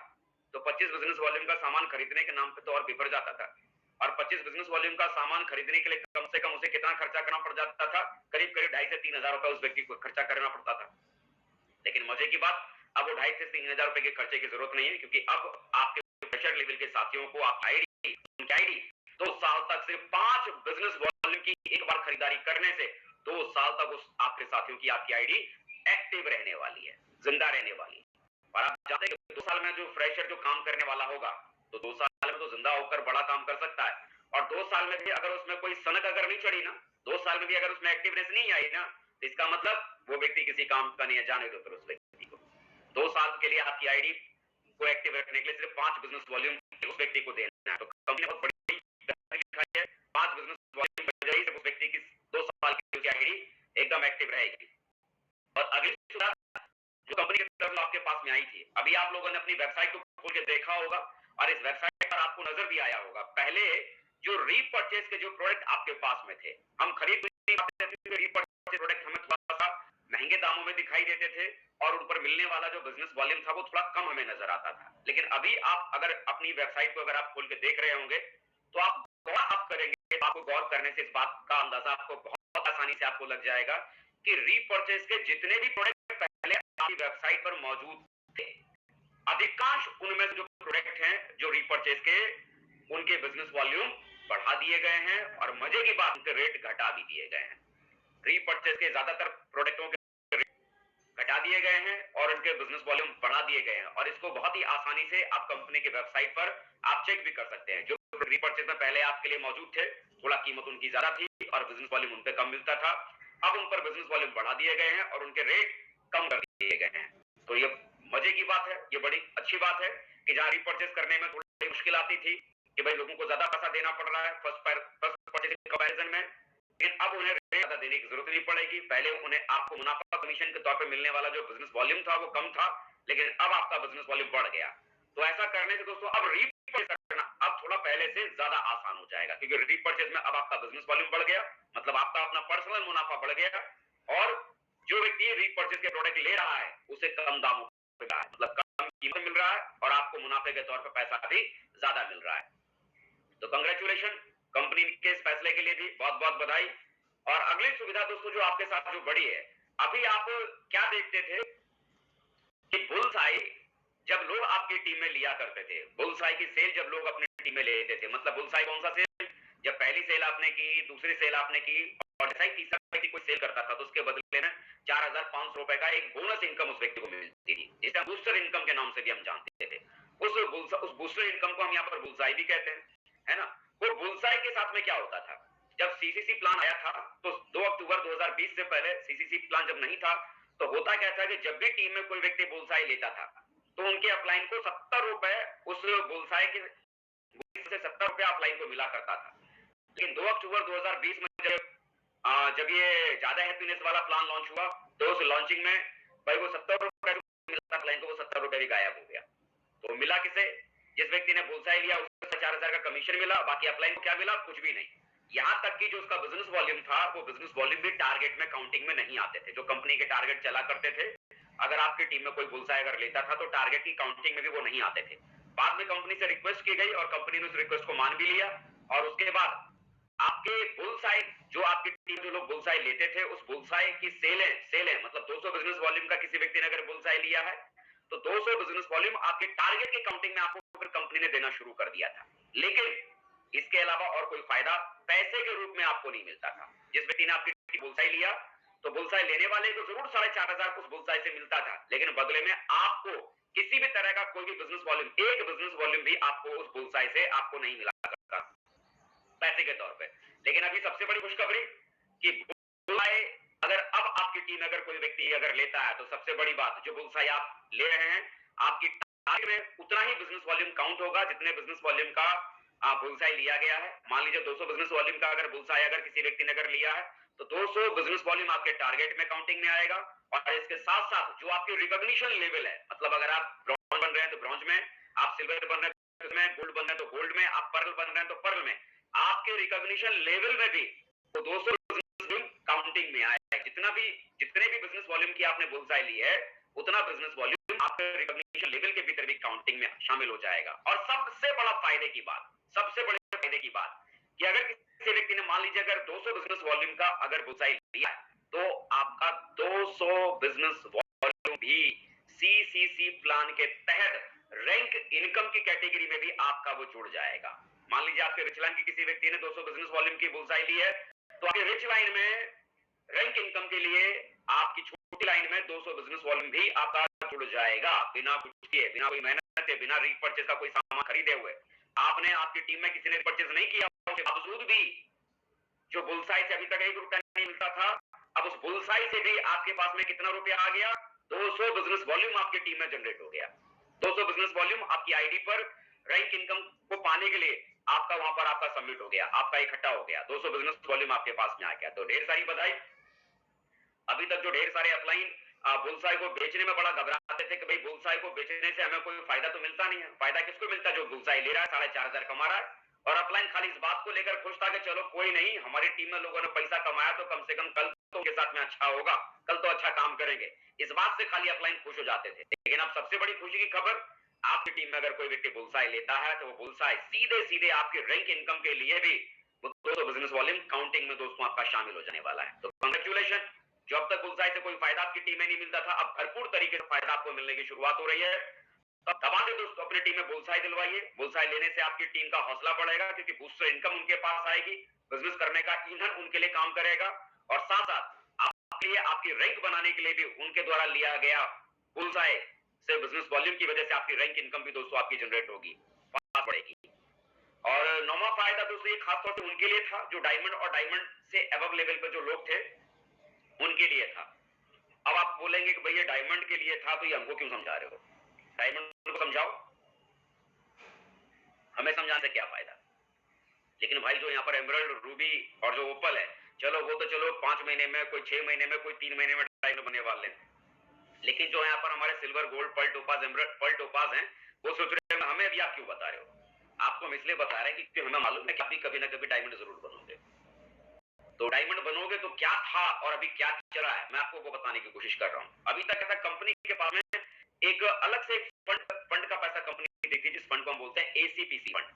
तो 25 बिजनेस वॉल्यूम का सामान खरीदने के नाम पे तो और बिफर जाता था। और 25 बिजनेस वॉल्यूम का सामान खरीदने के लिए कम से कम उसे कितना खर्चा करना पड़ जाता था, करीब 2.5 से 3 हजार रुपए उस व्यक्ति को खर्चा करना पड़ता था। लेकिन मजे की बात, अब वो 2.5 से 3 हजार रुपए के खर्चे की जरूरत नहीं है, क्योंकि अब आपके प्रेशर लेवल के साथियों को आप आईडी 2 साल तक से 5 बिजनेस वॉल्यूम की एक बार खरीदारी करने से 2 साल तक उस आपके साथियों की आपकी आईडी एक्टिव रहने वाली है, जिंदा रहने वाली है। और आप जानते हैं कि 2 साल में जो फ्रेशर जो काम करने वाला होगा, तो 2 साल में तो जिंदा होकर बड़ा काम कर सकता है। और 2 साल में भी अगर उसमें कोई सनक अगर नहीं चढ़ी ना, 2 साल में भी अगर उसमें एक्टिवनेस नहीं आई ना, तो इसका मतलब वो व्यक्ति किसी काम का नहीं है, जाने दो फिर उस व्यक्ति को। 2 साल के लिए आपकी आईडी को एक्टिव रखने के लिए सिर्फ 5 बिजनेस वॉल्यूम उस व्यक्ति को देना है। तो कंपनी ने बहुत बड़ी लिखाई है, 5 बिजनेस वॉल्यूम बजाई से उस व्यक्ति की 2 साल की आईडी एकदम एक्टिव रहेगी। और अगली सुविधा जो कंपनी की तरफ आपके पास में आई थी, अभी आप लोगों ने अपनी वेबसाइट को खोल के देखा होगा और इस वेबसाइट पर आपको नजर भी आया होगा, पहले जो रीपर्चेज के जो प्रोडक्ट आपके पास में थे, हम खरीद रीपर्चेज प्रोडक्ट हमें थोड़ा सा महंगे दामों में दिखाई देते थे और उन पर मिलने वाला जो बिजनेस वॉल्यूम था वो थोड़ा कम हमें नजर आता था। लेकिन अभी आप अगर अपनी वेबसाइट को अगर आप खोल के देख रहे होंगे तो आप गौर करेंगे, आपको गौर करने से इस बात का अंदाजा आपको बहुत आसानी से आपको लग जाएगा कि रीपर्चेज के जितने भी प्रोडक्ट पहले आपकी वेबसाइट पर मौजूद थे, अधिकांश उनमें जो प्रोडक्ट हैं जो रीपर्चेज के, उनके बिजनेस वॉल्यूम बढ़ा दिए गए हैं और मजे की बात उनके रेट घटा भी दिए गए हैं। रीपर्चेज के ज्यादातर प्रोडक्टों के घटा दिए गए हैं और उनके बिजनेस वॉल्यूम बढ़ा दिए गए हैं, और इसको बहुत ही आसानी से आप कंपनी की वेबसाइट पर आप चेक भी कर सकते हैं। जो रीपर्चेज में पहले आपके लिए मौजूद थे, थोड़ा कीमत उनकी ज्यादा थी और बिजनेस वॉल्यूम उन पे कम मिलता था, अब उन पर बिजनेस वॉल्यूम बढ़ा दिए गए हैं और उनके रेट कम कर दिए गए हैं। तो ये मजे की बात है, ये बड़ी अच्छी बात है कि जहां रीपर्चेज करने में थोड़ी मुश्किल आती थी कि भाई लोगों को ज्यादा पैसा देना पड़ रहा है फर्स्ट परचेज कंपैरिजन में, लेकिन अब उन्हें रेट ज्यादा देने की जरूरत नहीं पड़ेगी। पहले उन्हें आपको मुनाफा कमीशन के तौर पे मिलने वाला जो बिजनेस वॉल्यूम था वो कम था, लेकिन अब आपका बिजनेस वॉल्यूम बढ़ गया। तो ऐसा करने से दोस्तों अब रीपर्चेज करना अब थोड़ा पहले से ज्यादा आसान हो जाएगा, क्योंकि रीपर्चेज में अब आपका बिजनेस वॉल्यूम बढ़ गया, मतलब आपका अपना पर्सनल मुनाफा बढ़ गया, और जो व्यक्ति रीपर्चेज के प्रोडक्ट ले रहा है उसे कम दामों पे रहा है, मतलब कम कीमत मिल रहा है और आपको मुनाफे के तौर पर पैसा भी ज्यादा मिल रहा है। तो कांग्रेचुलेशन कंपनी के इस फैसले के लिए भी बहुत बहुत बधाई। और अगली सुविधा दोस्तों जो आपके साथ जो बड़ी है, अभी आप क्या देखते थे कि बुलसाई जब लोग आपकी टीम में लिया करते थे, बुलसाई की सेल जब लोग अपनी टीम में लेते थे, मतलब बुलसाई कौन सा सेल, जब पहली सेल आपने की, दूसरी सेल आपने की और जैसा ही तीसरा व्यक्ति कोई सेल करता था तो उसके बदले में 4,500 रुपए का एक बोनस इनकम उस व्यक्ति को मिलती थी, जिसे बूस्टर इनकम के नाम से भी हम जानते थे। उस बूस्टर इनकम को हम यहाँ पर बुलसाई भी कहते हैं, है ना। वो बुलसाई के साथ में क्या होता था, जब सीसीसी प्लान आया था तो 2 अक्टूबर 2020 से पहले सीसीसी प्लान जब नहीं था तो होता क्या था कि जब भी टीम में कोई व्यक्ति बुलसाई लेता था तो उनके अपलाइन को 70 रुपए उस बुलसाई के से 70 रुपए अपलाइन को मिला करता था। लेकिन 2 अक्टूबर 2020 में जब ये ज्यादा हैप्पीनेस वाला प्लान लॉन्च हुआ तो उस लॉन्चिंग में भाई वो 70 रुपए मिलता अपलाइन को, वो 70 रुपए भी गायब हो गया। तो मिला किसे, जिस व्यक्ति ने बुलसाई लिया उसको 4,000 का कमीशन मिला, बाकी अपलाइन को क्या मिला, कुछ भी नहीं। यहां तक कि जो उसका बिजनेस वॉल्यूम था वो बिजनेस वॉल्यूम भी टारगेट में काउंटिंग में नहीं आते थे। जो कंपनी के टारगेट चला करते थे अगर आपकी टीम में कोई बुलसाई अगर लेता था तो टारगेट की काउंटिंग में भी वो नहीं आते थे। बाद में कंपनी से रिक्वेस्ट की गई और कंपनी ने उस रिक्वेस्ट को मान भी लिया और उसके बाद आपके बुलसाई जो आपकी टीम जो लोग बुलसाई लेते थे उस बुलसाई की सेलें मतलब 200 बिजनेस वॉल्यूम का किसी व्यक्ति ने अगर बुलसाई लिया है तो 200 बिजनेस वॉल्यूम आपके टारगेट की काउंटिंग में आपको फिर कंपनी ने देना शुरू कर दिया था। लेकिन इसके अलावा और कोई फायदा पैसे के रूप में आपको नहीं मिलता था। जिस व्यक्ति ने आपकी बुलसाई लिया तो बुलसाई लेने वाले को जरूर 4,500 उस बुलसाई से मिलता था, लेकिन बदले में आपको किसी भी तरह का कोई भी बिजनेस वॉल्यूम, एक बिजनेस वॉल्यूम भी आपको उस बुलसाई से आपको नहीं मिला करता पैसे के तौर पे। लेकिन अभी सबसे बड़ी खुशखबरी कि बुलसाई अगर अब आपकी टीम में अगर कोई व्यक्ति अगर लेता है तो सबसे बड़ी बात जो बुलसाई आप ले रहे हैं आपकी टारगेट में उतना ही बिजनेस वॉल्यूम काउंट होगा जितने बिजनेस वॉल्यूम का बुलसाई लिया गया है। मान लीजिए 200 बिजनेस वॉल्यूम का अगर बुलसाई अगर किसी व्यक्ति ने अगर लिया है तो 200 बिजनेस वॉल्यूम आपके टारगेट में काउंटिंग में आएगा। और इसके साथ साथ जो आपकी रिकॉग्निशन लेवल है, मतलब अगर आप ब्रॉन्ज बन रहे हैं तो ब्रॉन्ज में, आप सिल्वर बन रहे हैं तो में, गोल्ड बन रहे हैं तो गोल्ड में, आप पर्ल बन रहे हैं तो पर्ल में, आपके रिकॉग्निशन लेवल में भी वो 200 काउंटिंग में आएगा। जितने भी बिजनेस वॉल्यूम की आपने बुलसाई ली है उतना बिजनेस वॉल्यूम आपके रिकॉग्निशन लेवल के भीतर भी काउंटिंग में शामिल हो जाएगा। और सबसे बड़ा फायदे की बात, सबसे बड़े फायदे की बात कि अगर किसी व्यक्ति ने मान लीजिए अगर 200 बिजनेस वॉल्यूम का अगर बुलसाई लिया तो आपका 200 बिजनेस वॉल्यूम भी सीसीसी प्लान के तहत रैंक इनकम की कैटेगरी में भी आपका वो जुड़ जाएगा। मान लीजिए आपके रिच लाइन की किसी व्यक्ति ने 200 बिजनेस वॉल्यूम की बुलसाई ली है तो आपके रिच लाइन में रैंक इनकम के लिए आपकी छोटी लाइन में 200 बिजनेस वॉल्यूम भी आपका जुड़ जाएगा बिना कुछ किए, बिना कोई मेहनत के, बिना रीपरचेज का कोई सामान खरीदे हुए। आपने आपकी टीम में किसी ने रीपरचेज नहीं किया उसके बावजूद भी जो बुलसाई से अभी तक 1 रुपया नहीं मिलता था, अब उस बुलसाई से भी आपके पास में कितना रुपया आ गया? 200 बिजनेस वॉल्यूम आपकी टीम में जनरेट हो गया। 200 बिजनेस वॉल्यूम आपकी आईडी पर रैंक इनकम को पाने के लिए आपका वहां पर आपका सबमिट हो गया, आपका इकट्ठा हो गया, 200 बिजनेस वॉल्यूम आपके पास में आ गया। तो ढेर सारी बधाई। अभी तक जो ढेर सारे अपलाइन बुलसाई को बेचने में बड़ा घबराते थे कि भाई बुलसाई को बेचने से हमें कोई फायदा तो मिलता नहीं है। फायदा किसको मिलता है? जो बुलसाई ले रहा है, 4,500 कमा रहा है। और अपलाइन खाली इस बात को लेकर खुश था कि चलो कोई नहीं, हमारी टीम में लोगों ने पैसा कमाया तो कम से कम कल तो उनके साथ में अच्छा होगा, कल तो अच्छा काम करेंगे, इस बात से खाली अपलाइन खुश हो जाते थे। लेकिन अब सबसे बड़ी खुशी की खबर, आपकी टीम में अगर कोई व्यक्ति बुलसाई लेता है तो वो बुलसाई सीधे सीधे आपके रैंक इनकम के लिए भी 200 बिजनेस वॉल्यूम काउंटिंग में दोस्तों आपका शामिल हो जाने वाला है। तो कांग्रेचुलेशन। जो अब तक बुलसाई से कोई फायदा आपकी टीम में नहीं मिलता था, अब भरपूर तरीके से फायदा आपको मिलने की शुरुआत हो रही है। अब दबा के दोस्तों अपनी टीम में बुलसाई दिलवाइए। बुलसाई लेने से आपकी टीम का हौसला बढ़ेगा क्योंकि बूस्टर इनकम उनके पास आएगी, बिजनेस करने का ईंधन उनके लिए काम करेगा और साथ साथ आपके लिए आपकी रैंक बनाने के लिए भी उनके द्वारा लिया गया बुलसाई से बिजनेस वॉल्यूम की वजह से आपकी रैंक इनकम भी दोस्तों आपकी जनरेट होगी, बढ़ेगी। और नौवां फायदा दोस्तों ये खासतौर से उनके लिए था जो डायमंड और डायमंड से अबव लेवल पर जो लोग थे उनके लिए था। अब आप बोलेंगे कि भैया डायमंड के लिए था तो ये हमको क्यों समझा रहे हो? डायमंड को समझाओ, हमें समझाने से क्या फायदा? लेकिन भाई जो यहाँ पर एमराल्ड, रूबी और जो ओपल है, चलो वो तो चलो 5 महीने में, कोई 6 महीने में, कोई 3 महीने में डायमंड बनने वाले हैं। लेकिन जो यहाँ पर हमारे silver, gold, pearl, topaz, emerald, pearl, topaz हैं, वो सोच रहे हैं हमें अभी आप क्यों बता रहे हो? आपको हम इसलिए बता रहे हैं क्योंकि हमें मालूम है कि आप भी कभी ना कभी डायमंड जरूर बनोगे। तो डायमंड बनोगे तो क्या था और अभी क्या चला है, मैं आपको वो बताने की कोशिश कर रहा हूं। अभी तक ऐसा कंपनी के पास में एक अलग से फंड का पैसा कंपनी देखती है जिस फंड को हम बोलते हैं एसीपीसी फंड,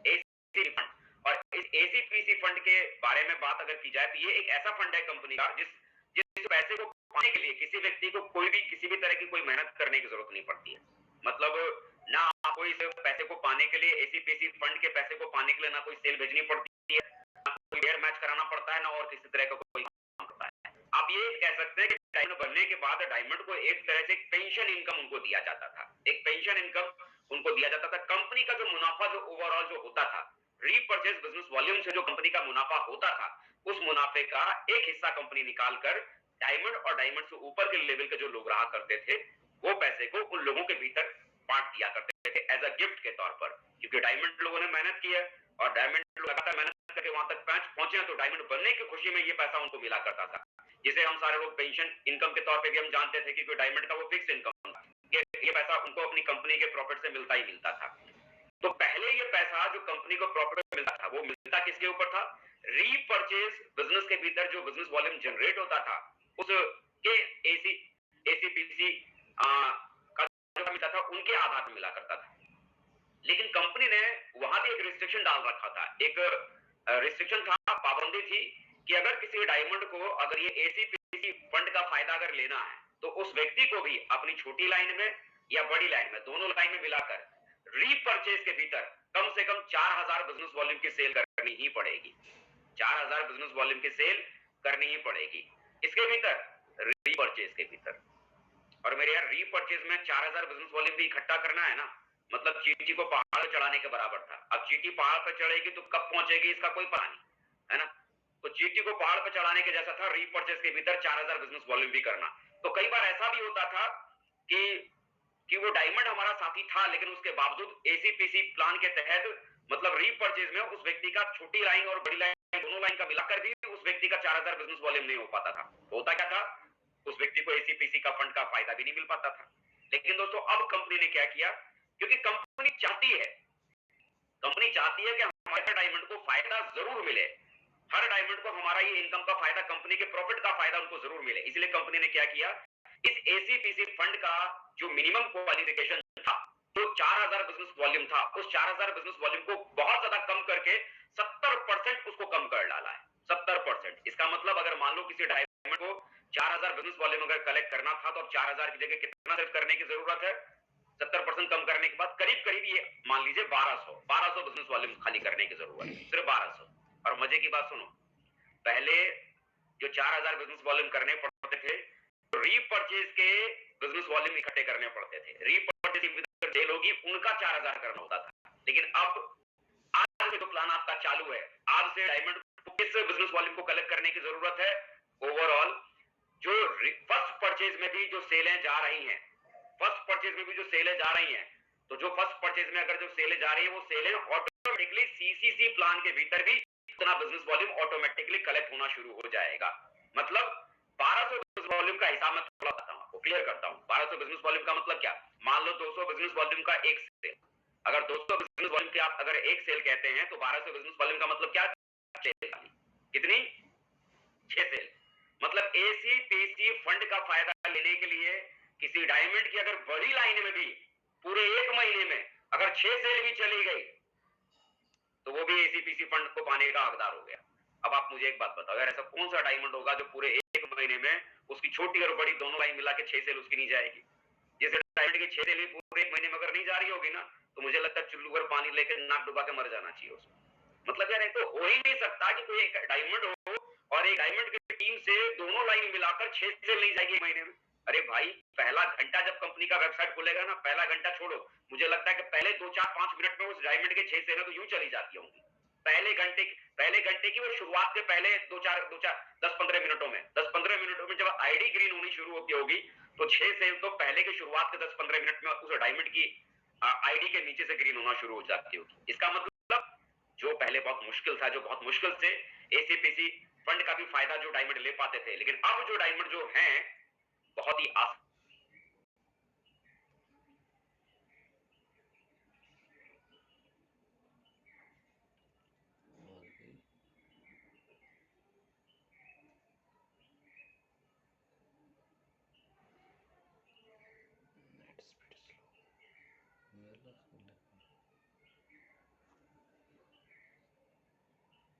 एसीपीसी फंड। और इस एसीपीसी फंड के बारे में बात अगर की जाए तो ये एक ऐसा फंड है कंपनी का जिस पैसे को पाने के लिए किसी व्यक्ति को कोई भी किसी भी तरह की कोई मेहनत करने की जरूरत नहीं पड़ती है। मतलब ना आपको इस पैसे को पाने के लिए, एसीपीसी फंड के पैसे को पाने के लिए ना कोई सेल भेजनी पड़ती है, कोई डेयर मैच कराना पड़ता है, ना और किसी तरह का कोई काम पड़ता है। आप ये कह सकते हैं कि डायमंड बनने के बाद डायमंड को एक तरह से पेंशन इनकम उनको दिया जाता था, एक पेंशन इनकम उनको दिया जाता था। कंपनी का जो मुनाफा जो ओवरऑल जो होता था, रीपरचेज बिजनेस वॉल्यूम से जो कंपनी का मुनाफा होता था, उस मुनाफे का एक हिस्सा कंपनी निकालकर डायमंड और डायमंड से ऊपर के लेवल के जो लोग रहा करते थे वो पैसे को उन लोगों के भीतर बांट दिया करते थे एज अ गिफ्ट के तौर पर। क्योंकि डायमंड लोगों ने मेहनत की है और डायमंड लगातार मेहनत करके वहां तक पहुंचे तो डायमंड बनने की खुशी में ये पैसा उनको मिला करता था, जिसे हम सारे लोग पेंशन इनकम के तौर पे भी हम जानते थे कि डायमंड का वो फिक्स इनकम था, ये पैसा उनको अपनी कंपनी के प्रॉफिट से मिलता ही मिलता था। तो पहले ये पैसा जो कंपनी को प्रॉफिट मिलता था वो मिलता किसके ऊपर था? रीपरचेज बिजनेस के भीतर जो बिजनेस वॉल्यूम जनरेट होता था उस के एसीपीसी का जो मिलता था उनके आधार पर मिला करता था। लेकिन कंपनी ने वहां भी एक रिस्ट्रिक्शन डाल रखा था, एक रिस्ट्रिक्शन था, पाबंदी थी कि अगर किसी डायमंड को अगर ये एसीपीसी फंड का फायदा अगर लेना है तो उस व्यक्ति को भी अपनी छोटी लाइन में या बड़ी लाइन में, दोनों लाइन में मिलाकर रीपरचेज के भीतर कम से कम 4000 बिजनेस वॉल्यूम की सेल करनी ही पड़ेगी। 4000 बिजनेस वॉल्यूम की सेल करनी ही पड़ेगी इसके भीतर, रीपरचेज के भीतर। और मेरे यार रीपरचेज में 4000 बिजनेस वॉल्यूम भी इकट्ठा करना है ना, मतलब चींटी को पहाड़ चढ़ाने के बराबर था। अब चींटी पहाड़ पर चढ़ेगी तो कब पहुंचेगी इसका कोई पता नहीं, है ना। तो चींटी को पहाड़ पर चढ़ाने के जैसा था रीपरचेज के भीतर 4000 बिजनेस वॉल्यूम भी करना। तो कई बार ऐसा भी होता था कि वो डायमंड हमारा साथी था, लेकिन उसके बावजूद एसीपीसी प्लान के तहत मतलब रीपरचेज में उस व्यक्ति का छोटी लाइन और बड़ी लाइन दोनों लाइन का मिलाकर भी उस व्यक्ति का 4000 बिजनेस वॉल्यूम नहीं हो पाता था। होता क्या था, उस व्यक्ति को एसीपीसी का फंड का फायदा भी नहीं मिल पाता था। लेकिन दोस्तों अब कंपनी ने क्या किया, क्योंकि कंपनी चाहती है कि हमारे डायमंड को फायदा जरूर मिले, हर डायमंड को हमारा ये इनकम का फायदा, कंपनी के प्रॉफिट का फायदा उनको जरूर मिले। इसलिए कंपनी ने क्या किया, इस एसीपीसी फंड का जो मिनिमम क्वालिफिकेशन था, जो 4000 बिजनेस वॉल्यूम था, उस 4000 बिजनेस वॉल्यूम को बहुत ज्यादा कम करके 70% उसको कम कर डाला है। 70%। इसका मतलब अगर मान लो किसी डायमंड को 4000 बिजनेस वॉल्यूम अगर कलेक्ट करना था तो अब 4000 की जगह कितना सेव करने की जरूरत है, 70% कम करने के बाद करीब करीब ये मान लीजिए 1200 बिजनेस वॉल्यूम खाली करने की जरूरत है, सिर्फ 1200। और मजे की बात सुनो, पहले जो 4000 बिजनेस वॉल्यूम करने पड़ते थे, तो रीपरचेज के बिजनेस वॉल्यूम इकट्ठे करने पड़ते थे। रीपरचेज की सेल होगी उनका 4000 करना होता था। लेकिन अब आज जो प्लान आपका चालू है, आज से डायमंड को किस बिजनेस वॉल्यूम को कलेक्ट करने की जरूरत है, ओवरऑल जो फर्स्ट परचेज में भी जो सेलें जा रही हैं, फर्स्ट परचेज में भी जो सेलें जा रही हैं, तो जो फर्स्ट परचेज में अगर जो सेलें जा रही है वो सेलें ऑटोमेटिकली सीसीसी प्लान के भीतर भी इतना बिजनेस वॉल्यूम ऑटोमेटिकली कलेक्ट होना शुरू हो जाएगा। मतलब 1200 बिजनेस वॉल्यूम का हिसाब मैं थोड़ा बताता हूं, आपको क्लियर करता हूं। 1200 बिजनेस वॉल्यूम का मतलब क्या, मान लो 200 बिजनेस वॉल्यूम का एक सेल, अगर 200 बिजनेस वॉल्यूम की आप अगर एक सेल कहते हैं तो 1200 बिजनेस वॉल्यूम का मतलब क्या, कितनी, 6 सेल। मतलब एसीपीसी फंड का फायदा लेने के लिए किसी डायमंड की अगर बड़ी लाइन में भी पूरे एक महीने में अगर 6 सेल भी चली गई तो वो भी एसीपीसी फंड को पाने का हकदार हो गया। अब आप मुझे एक बात बताओ, अगर ऐसा कौन सा डायमंड होगा जो पूरे एक महीने में उसकी छोटी और बड़ी दोनों लाइन मिला के 6 सेल उसकी नहीं जाएगी। जिस डायमंड की 6 सेल भी पूरे एक महीने में अगर नहीं जा रही होगी ना, तो मुझे लगता है चुल्लू पर पानी लेकर नाक डुबा के मर जाना चाहिए उसमें। मतलब यार तो हो ही नहीं सकता कि कोई एक डायमंड हो और एक डायमंड की टीम से दोनों लाइन मिलाकर 6 सेल नहीं जाएगी एक महीने में। अरे भाई, पहला घंटा जब कंपनी का वेबसाइट खुलेगा ना, पहला घंटा छोड़ो, मुझे लगता है कि पहले 2-4-5 मिनट में उस डायमंड के 6 सेल तो यूं चली जाती होंगी। पहले घंटे की वो शुरुआत के पहले 10-15 मिनटों में 10-15 मिनटों में जब आईडी ग्रीन होनी शुरू होती होगी तो 6 सेल तो पहले के शुरुआत के 10-15 मिनट में उस डायमंड की आईडी के नीचे से ग्रीन होना शुरू हो जाती होगी। इसका मतलब जो पहले बहुत मुश्किल था, जो बहुत मुश्किल से एसीपीसी फंड का भी फायदा जो डायमंड ले पाते थे, लेकिन अब जो डायमंड जो हैं बहुत ही आसान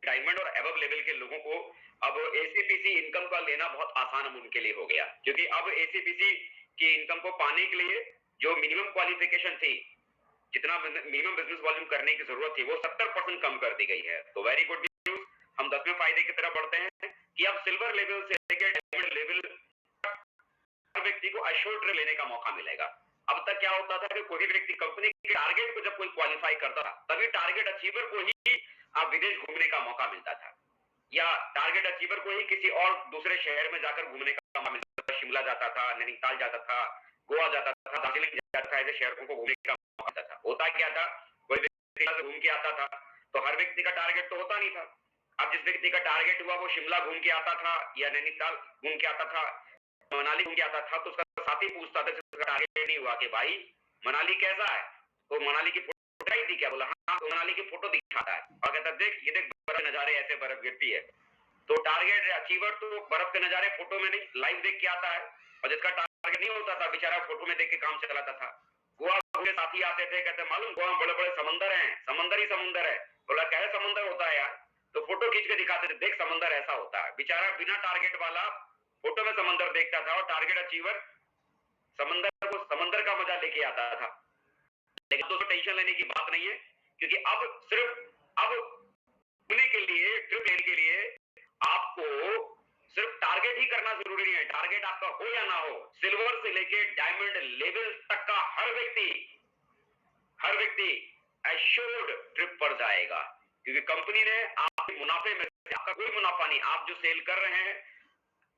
डायमंड और एबव लेवल के लोगों को अब एसीपीसी इनकम का लेना बहुत आसान अब उनके लिए हो गया, क्योंकि अब एसीपीसी की इनकम को पाने के लिए जो मिनिमम क्वालिफिकेशन थी, जितना मिनिमम बिजनेस वॉल्यूम करने की जरूरत थी, वो 70% कम कर दी गई है। तो वेरी गुड न्यूज। हम 10वें फायदे की तरफ बढ़ते हैं कि अब सिल्वर लेवल से लेकर डायमंड लेवल हर व्यक्ति को एश्योर्ड लेने का मौका मिलेगा। अब तक क्या होता था कि कोई व्यक्ति कंपनी के टारगेट को जब कोई क्वालिफाई करता था तभी टारगेट अचीवर को ही विदेश घूमने का मौका मिलता था, या टारगेट अचीवर को ही किसी और दूसरे शहर में जाकर घूमने का मौका मिलता था। शिमला जाता था, नैनीताल जाता था, गोवा जाता था, दार्जिलिंग जाता था, ऐसे शहरों को घूमने का मौका मिलता था। होता क्या था, कोई व्यक्ति घूम के आता था तो हर व्यक्ति का टारगेट तो होता नहीं था। अब जिस व्यक्ति का टारगेट हुआ वो शिमला घूम के आता था या नैनीताल घूम के आता था, मनाली घूम के आता था, तो उसका साथी पूछता था जिसका टारगेट नहीं हुआ कि भाई मनाली कैसा है, तो मनाली की फोटो आई थी क्या, बोला हाँ, तो मनाली की फोटो दिखाता है और कहता देख ये देख बर्फ नजारे ऐसे बर्फ गिरती है। तो टारगेट अचीवर तो बर्फ के नजारे फोटो में नहीं लाइव देख के आता है, और जिसका टारगेट नहीं होता था, बेचारा फोटो में देख के काम चलाता था। गोवा घूमने साथी आते थे, कहते मालूम गोवा में बड़े बड़े समंदर हैं, समंदर ही समंदर है। बोला क्या है समंदर होता है यार, तो फोटो खींच के दिखाते थे, देख समंदर ऐसा होता है। बेचारा बिना टारगेट वाला फोटो में समंदर देखता था और टारगेट अचीवर समंदर का मजा लेके आता था। लेकिन दोस्तों टेंशन लेने की बात नहीं है, क्योंकि अब घूमने के लिए, ट्रिप लेने के लिए आपको सिर्फ टारगेट ही करना जरूरी नहीं है। टारगेट आपका हो या ना हो, सिल्वर से लेके डायमंड लेवल तक का हर व्यक्ति एश्योर्ड ट्रिप पर जाएगा, क्योंकि कंपनी ने आपके मुनाफे में से आपका कोई मुनाफा नहीं, आप जो सेल कर रहे हैं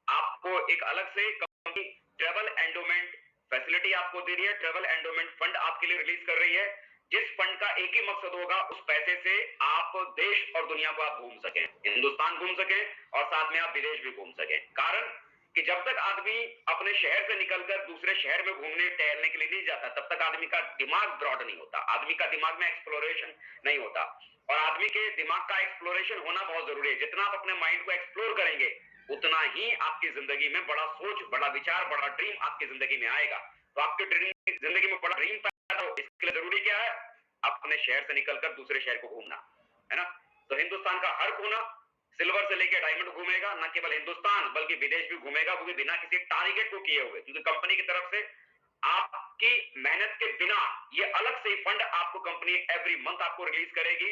आपको एक अलग से कंपनी ट्रेवल एंडोमेंट फैसिलिटी आपको दे रही है, ट्रेवल एंडोमेंट फंड आपके लिए रिलीज कर रही है, जिस फंड का एक ही मकसद होगा, उस पैसे से आप देश और दुनिया को आप घूम सकें, हिंदुस्तान घूम सकें और साथ में आप विदेश भी घूम सकें। कारण कि जब तक आदमी अपने शहर से निकलकर दूसरे शहर में घूमने टहलने के लिए नहीं जाता, तब तक आदमी का दिमाग ब्रॉड नहीं होता, आदमी का दिमाग में एक्सप्लोरेशन नहीं होता। और आदमी के दिमाग का एक्सप्लोरेशन होना बहुत जरूरी है। जितना आप अपने माइंड को एक्सप्लोर करेंगे, उतना ही आपकी जिंदगी में बड़ा सोच, बड़ा विचार, बड़ा ड्रीम आपकी जिंदगी में आएगा। तो आपके ड्रीम जिंदगी में बड़ा ड्रीम पैदा हो, इसके लिए जरूरी क्या है? अपने शहर से निकलकर दूसरे शहर को घूमना, है ना। तो हिंदुस्तान का हर कोना सिल्वर से लेकर डायमंड घूमेगा, न केवल हिंदुस्तान बल्कि विदेश भी घूमेगा, वो भी बिना किसी टारगेट को किए हुए, क्योंकि कंपनी की तरफ से आपकी मेहनत के बिना ये अलग से फंड आपको कंपनी एवरी मंथ आपको रिलीज करेगी,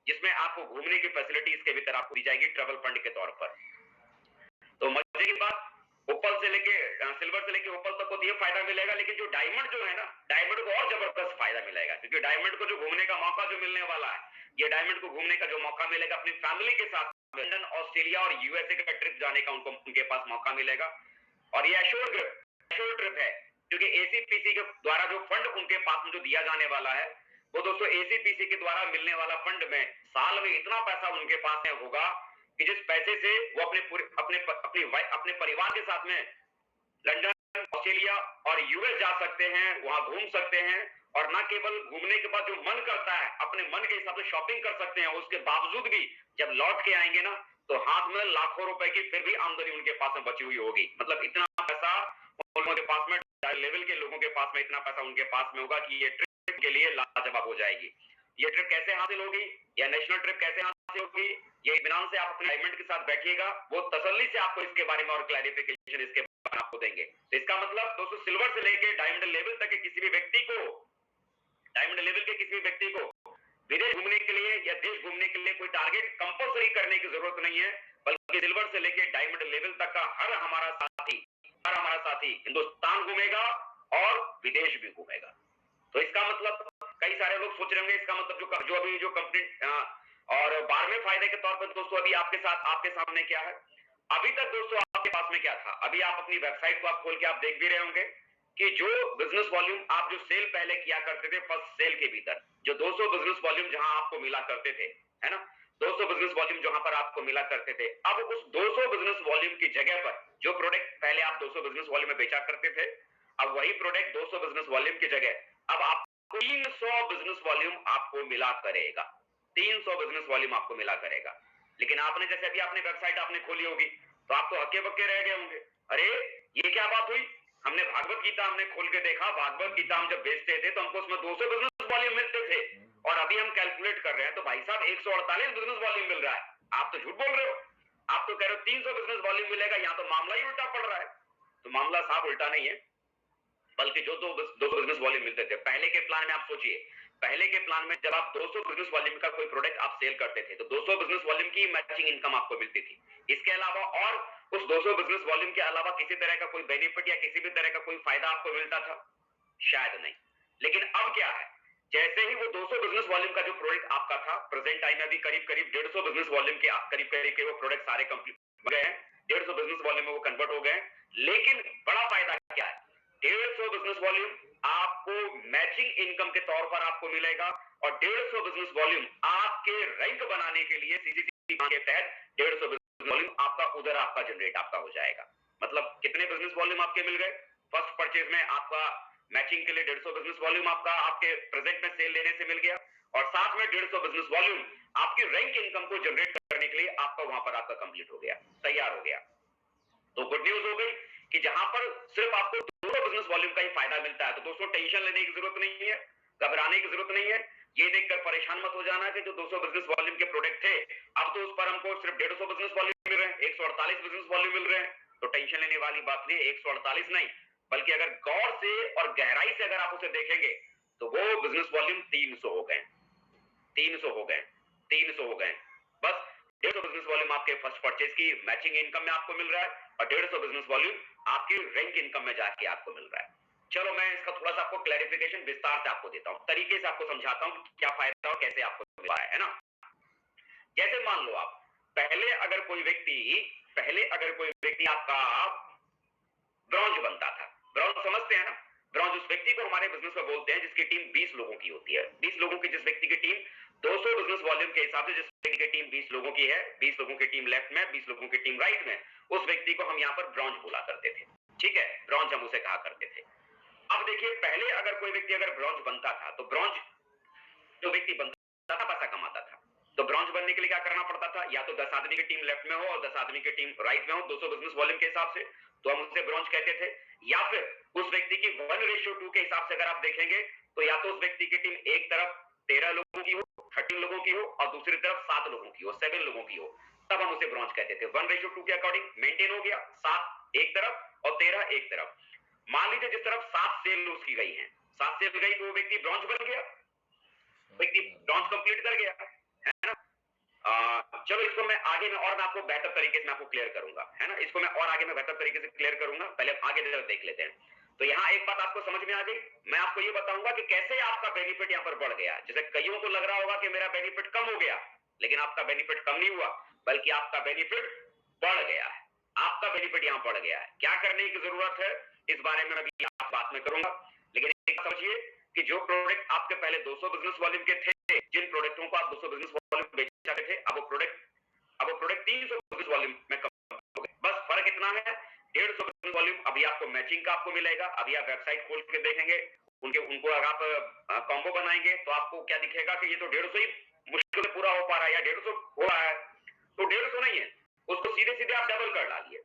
जिसमें आपको घूमने की फैसिलिटी इसके भीतर आपको दी जाएगी ट्रैवल फंड के तौर पर। तो मजे की बात, ओपल से लेके सिल्वर से लेके ओपल तक को ये फायदा मिलेगा, लेकिन जो डायमंड जो है ना, डायमंड को और जबरदस्त फायदा मिलेगा, क्योंकि डायमंड को जो घूमने का मौका जो मिलने वाला है, ये डायमंड को घूमने का जो मौका मिलेगा अपनी फैमिली के साथ लंदन, ऑस्ट्रेलिया और यूएसए का ट्रिप जाने का उनके पास मौका मिलेगा। और ये एश्योर्ड ट्रिप है, क्योंकि एसीपीसी के द्वारा जो फंड उनके पास में जो दिया जाने वाला है, वो दोस्तों एसीपीसी के द्वारा मिलने वाला फंड में साल में इतना पैसा उनके पास में होगा कि जिस पैसे से वो अपने परिवार के साथ में लंदन, ऑस्ट्रेलिया और यूएस जा सकते हैं, वहां घूम सकते हैं, और ना केवल घूमने के बाद जो मन करता है अपने मन के हिसाब से शॉपिंग कर सकते हैं। उसके बावजूद भी जब लौट के आएंगे ना, तो हाथ में लाखों रुपए की फिर भी आमदनी उनके पास में बची हुई होगी। मतलब इतना पैसा उनके पास में, लेवल के लोगों के पास में इतना पैसा उनके पास में होगा कि ये ट्रिप के लिए लाजवाब हो जाएगी। ये ट्रिप कैसे हासिल होगी, या नेशनल ट्रिप कैसे हासिल होगी, ये इत्मीनान से आप अपने डायमंड के साथ बैठिएगा, वो तसल्ली से आपको इसके बारे में और क्लैरिफिकेशन इसके बारे में आपको देंगे। तो इसका मतलब दोस्तों सिल्वर से लेकर डायमंड लेवल तक के किसी भी व्यक्ति को, डायमंड लेवल के किसी भी व्यक्ति को विदेश घूमने के लिए या देश घूमने के लिए कोई टारगेट कंपल्सरी करने की जरूरत नहीं है, बल्कि सिल्वर से लेकर डायमंड लेवल तक का हर हमारा साथी हिंदुस्तान घूमेगा और विदेश भी घूमेगा। तो इसका मतलब कई सारे लोग सोच रहे होंगे, इसका मतलब जो अभी जो कंपनी और 12वें फायदे के तौर पर दोस्तों अभी आपके सामने क्या है। अभी तक दोस्तों आपके पास में क्या था, अभी आप अपनी वेबसाइट को आप खोल के आप देख भी रहे होंगे कि जो बिजनेस वॉल्यूम आप जो सेल पहले किया करते थे, फर्स्ट सेल के भीतर जो 200 बिजनेस वॉल्यूम जहां आपको मिला करते थे, है ना, 200 बिजनेस वॉल्यूम जहां पर आपको मिला करते थे, अब उस 200 बिजनेस वॉल्यूम की जगह पर जो प्रोडक्ट पहले आप 200 बिजनेस वॉल्यूम में बेचा करते थे, अब वही प्रोडक्ट 200 बिजनेस वॉल्यूम की जगह अब आपको 300 बिजनेस वॉल्यूम आपको मिला करेगा, 300 बिजनेस वॉल्यूम आपको मिला करेगा। लेकिन आपने जैसे अभी आपने वेबसाइट आपने खोली होगी, तो आप तो हक्के बक्के रह गए होंगे, अरे ये क्या बात हुई, हमने भागवत गीता हमने खोल के देखा, भागवत गीता हम जब बेचते थे तो हमको उसमें 200 बिजनेस वॉल्यूम मिलते थे, और अभी हम कैलकुलेट कर रहे हैं तो भाई साहब 148 बिजनेस वॉल्यूम मिल रहा है। आप तो झूठ बोल रहे हो, आप तो कह रहे हो 300 बिजनेस वॉल्यूम मिलेगा, यहाँ तो मामला ही उल्टा पड़ रहा है। तो मामला साहब उल्टा नहीं है, बल्कि जो 200 बिजनेस वॉल्यूम मिलते थे पहले के प्लान में, आप सोचिए पहले के प्लान में जब आप 200 बिजनेस वॉल्यूम का कोई प्रोडक्ट आप सेल करते थे तो 200 बिजनेस वॉल्यूम की मैचिंग इनकम आपको मिलती थी। इसके अलावा और उस 200 बिजनेस वॉल्यूम के अलावा किसी तरह का कोई बेनिफिट या किसी भी तरह का कोई फायदा आपको मिलता था? शायद नहीं। लेकिन अब क्या है, जैसे ही वो 200 बिजनेस वॉल्यूम का जो प्रोडक्ट आपका था, प्रेजेंट टाइम में अभी करीब 150 बिजनेस वॉल्यूम के करीब के वो प्रोडक्ट सारे कंप्लीट हो गए हैं, 150 बिजनेस वॉल्यूम में वो कन्वर्ट हो गए। लेकिन बड़ा फायदा क्या है, 150 बिजनेस वॉल्यूम आपको मैचिंग इनकम के तौर पर आपको मिलेगा, और 150 बिजनेस वॉल्यूम आपके रैंक बनाने के लिए सीसीसी के तहत 150 बिजनेस वॉल्यूम आपका उधर आपका जनरेट आपका हो जाएगा। मतलब कितने बिजनेस वॉल्यूम आपके मिल गए, फर्स्ट परचेज में आपका मैचिंग के लिए 150 बिजनेस वॉल्यूम आपका आपके प्रेजेंट में सेल लेने से मिल गया, और साथ में 150 बिजनेस वॉल्यूम आपकी रैंक इनकम को जनरेट करने के लिए आपका वहां पर आपका कंप्लीट हो गया, तैयार हो गया। तो गुड न्यूज हो गई कि जहां पर सिर्फ आपको 200 बिजनेस वॉल्यूम का ही फायदा मिलता है, तो दोस्तों टेंशन लेने की जरूरत नहीं है, घबराने की जरूरत नहीं है। ये देखकर परेशान मत हो जाना कि जो 200 बिजनेस वॉल्यूम के प्रोडक्ट थे, अब तो उस पर हमको सिर्फ 150 बिजनेस वॉल्यूम मिल रहे हैं, 148 बिजनेस वॉल्यूम मिल रहे हैं। तो टेंशन लेने वाली बात नहीं, 148 नहीं, बल्कि अगर गौर से और गहराई से अगर आप उसे देखेंगे तो वो बिजनेस वॉल्यूम 300 हो गए, 300 हो गए, 300 हो गए। बस 150 बिजनेस वॉल्यूम आपके फर्स्ट परचेज की मैचिंग इनकम में आपको मिल रहा है और 150 बिजनेस वॉल्यूम आपकी रैंक इनकम में जाके आपको मिल रहा है। चलो मैं इसका थोड़ा सा आपको क्लैरिफिकेशन विस्तार से आपको देता हूं, तरीके से आपको समझाता हूं क्या फायदा और कैसे आपको मिल रहा है ना। जैसे मान लो आप पहले अगर कोई व्यक्ति आपका ब्रॉन्ज बनता था, ब्रॉन्ज समझते हैं ना, ब्रॉन्ज उस व्यक्ति को हमारे बिजनेस में बोलते हैं जिसकी टीम 20 लोगों की होती है। 20 लोगों की जिस व्यक्ति की टीम 200 बिजनेस वॉल्यूम के हिसाब से जिस व्यक्ति की टीम 20 लोगों की है, 20 लोगों की टीम लेफ्ट में, 20 लोगों की टीम राइट में, उस व्यक्ति को हम यहाँ पर ब्रॉन्ज बोला करते थे। ठीक है, ब्रॉन्ज हम उसे कहा करते थे। अब देखिए, पहले अगर कोई व्यक्ति अगर ब्रॉन्ज बनता था तो ब्रॉन्ज जो व्यक्ति बनता था पैसा कमाता था। तो ब्रॉन्ज बनने के लिए क्या करना पड़ता था, या तो 10 आदमी की टीम लेफ्ट में हो और 10 आदमी की टीम राइट में हो 200 बिजनेस वॉल्यूम के हिसाब से, तो हम उसे ब्रॉन्ज कहते थे। या फिर उस व्यक्ति की 1:2 के हिसाब से अगर आप देखेंगे तो या तो उस व्यक्ति की टीम एक तरफ 13 लोगों की हो, 13 लोगों की हो और दूसरी तरफ 7 लोगों की हो, 7 लोगों की हो, तब हम उसे ब्रॉन्ज कहते थे। 1:2 के अकॉर्डिंग मेंटेन हो गया, 7 एक तरफ और 13 एक तरफ। मान लीजिए जिस तरफ 7 सेल उसकी गई है, 7 सेल गई तो वो व्यक्ति ब्रॉन्ज बन गया, व्यक्ति ब्रॉन्ज कंप्लीट कर गया, है ना। चलो इसको मैं आगे में और मैं आपको बेहतर तरीके से मैं आपको क्लियर करूंगा, है ना, इसको मैं और आगे में बेहतर तरीके से क्लियर करूंगा। पहले आगे देख लेते हैं। तो यहाँ एक बात आपको समझ में आ गई, मैं आपको ये बताऊंगा कि कैसे आपका बेनिफिट यहाँ पर बढ़ गया। जैसे कईयों को लग रहा होगा कि मेरा बेनिफिट कम हो गया, लेकिन आपका बेनिफिट कम नहीं हुआ, बल्कि आपका बेनिफिट बढ़ गया है। आपका बेनिफिट यहाँ बढ़ गया है। क्या करने की जरूरत है इस बारे में अभी आप बात में करूंगा, लेकिन एक समझिए कि जो प्रोडक्ट आपके पहले 200 बिजनेस वॉल्यूम के थे, जिन प्रोडक्टों को आप 200 बिजनेस वॉल्यूम बेचे जाते थे, अब वो प्रोडक्ट 300 बिजनेस वॉल्यूम में कम हो गए। बस फर्क इतना है, 150 बिजनेस वॉल्यूम अभी आपको मैचिंग का आपको मिलेगा। अभी आप वेबसाइट खोल के देखेंगे, उनको अगर आप कॉम्बो बनाएंगे तो आपको क्या दिखेगा कि ये तो 150 ही मुश्किल से पूरा हो पा रहा है या 150 हो रहा है, तो 150 नहीं है, उसको सीधे सीधे आप डबल कर डालिए।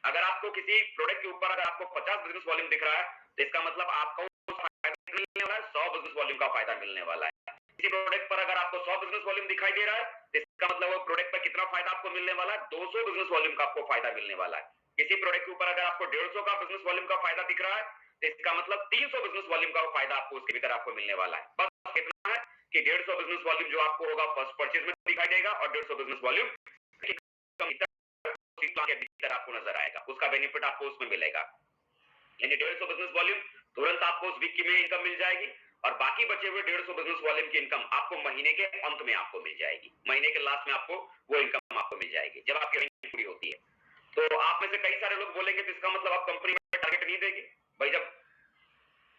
अगर आपको किसी प्रोडक्ट के ऊपर अगर आपको 50 बिजनेस वॉल्यूम दिख रहा है, तो इसका मतलब आपको मिलने वाला है 100 बिजनेस वॉल्यूम का फायदा मिलने वाला है। किसी प्रोडक्ट पर अगर आपको 100 बिजनेस वॉल्यूम दिखाई दे रहा है, तो इसका मतलब वो प्रोडक्ट पर कितना फायदा आपको मिलने वाला है, 200 बिजनेस वॉल्यूम का आपको फायदा मिलने वाला है। किसी प्रोडक्ट के ऊपर अगर आपको 150 का बिजनेस वॉल्यूम का फायदा दिख रहा है, तो इसका मतलब 300 बिजनेस वॉल्यूम का फायदा आपको उसके भीतर आपको मिलने वाला है। बस इतना है कि 150 बिजनेस वॉल्यूम जो आपको होगा फर्स्ट परचेज में दिखाई देगा और 150 बिजनेस वॉल्यूम के भीतर आपको नजर आएगा, उसका बेनिफिट आपको उसमें मिलेगा। यानी 150 बिजनेस वॉल्यूम तुरंत आपको उस वीक में इनकम मिल जाएगी और बाकी बचे हुए 150 बिजनेस वॉल्यूम की इनकम आपको महीने के अंत में आपको मिल जाएगी, महीने के लास्ट में आपको वो इनकम आपको मिल जाएगी जब आपकी रैंकिंग पूरी होती है। तो आप में से कई सारे लोग बोलेंगे तो इसका मतलब आप कंपनी में टारगेट नहीं देगी। भाई जब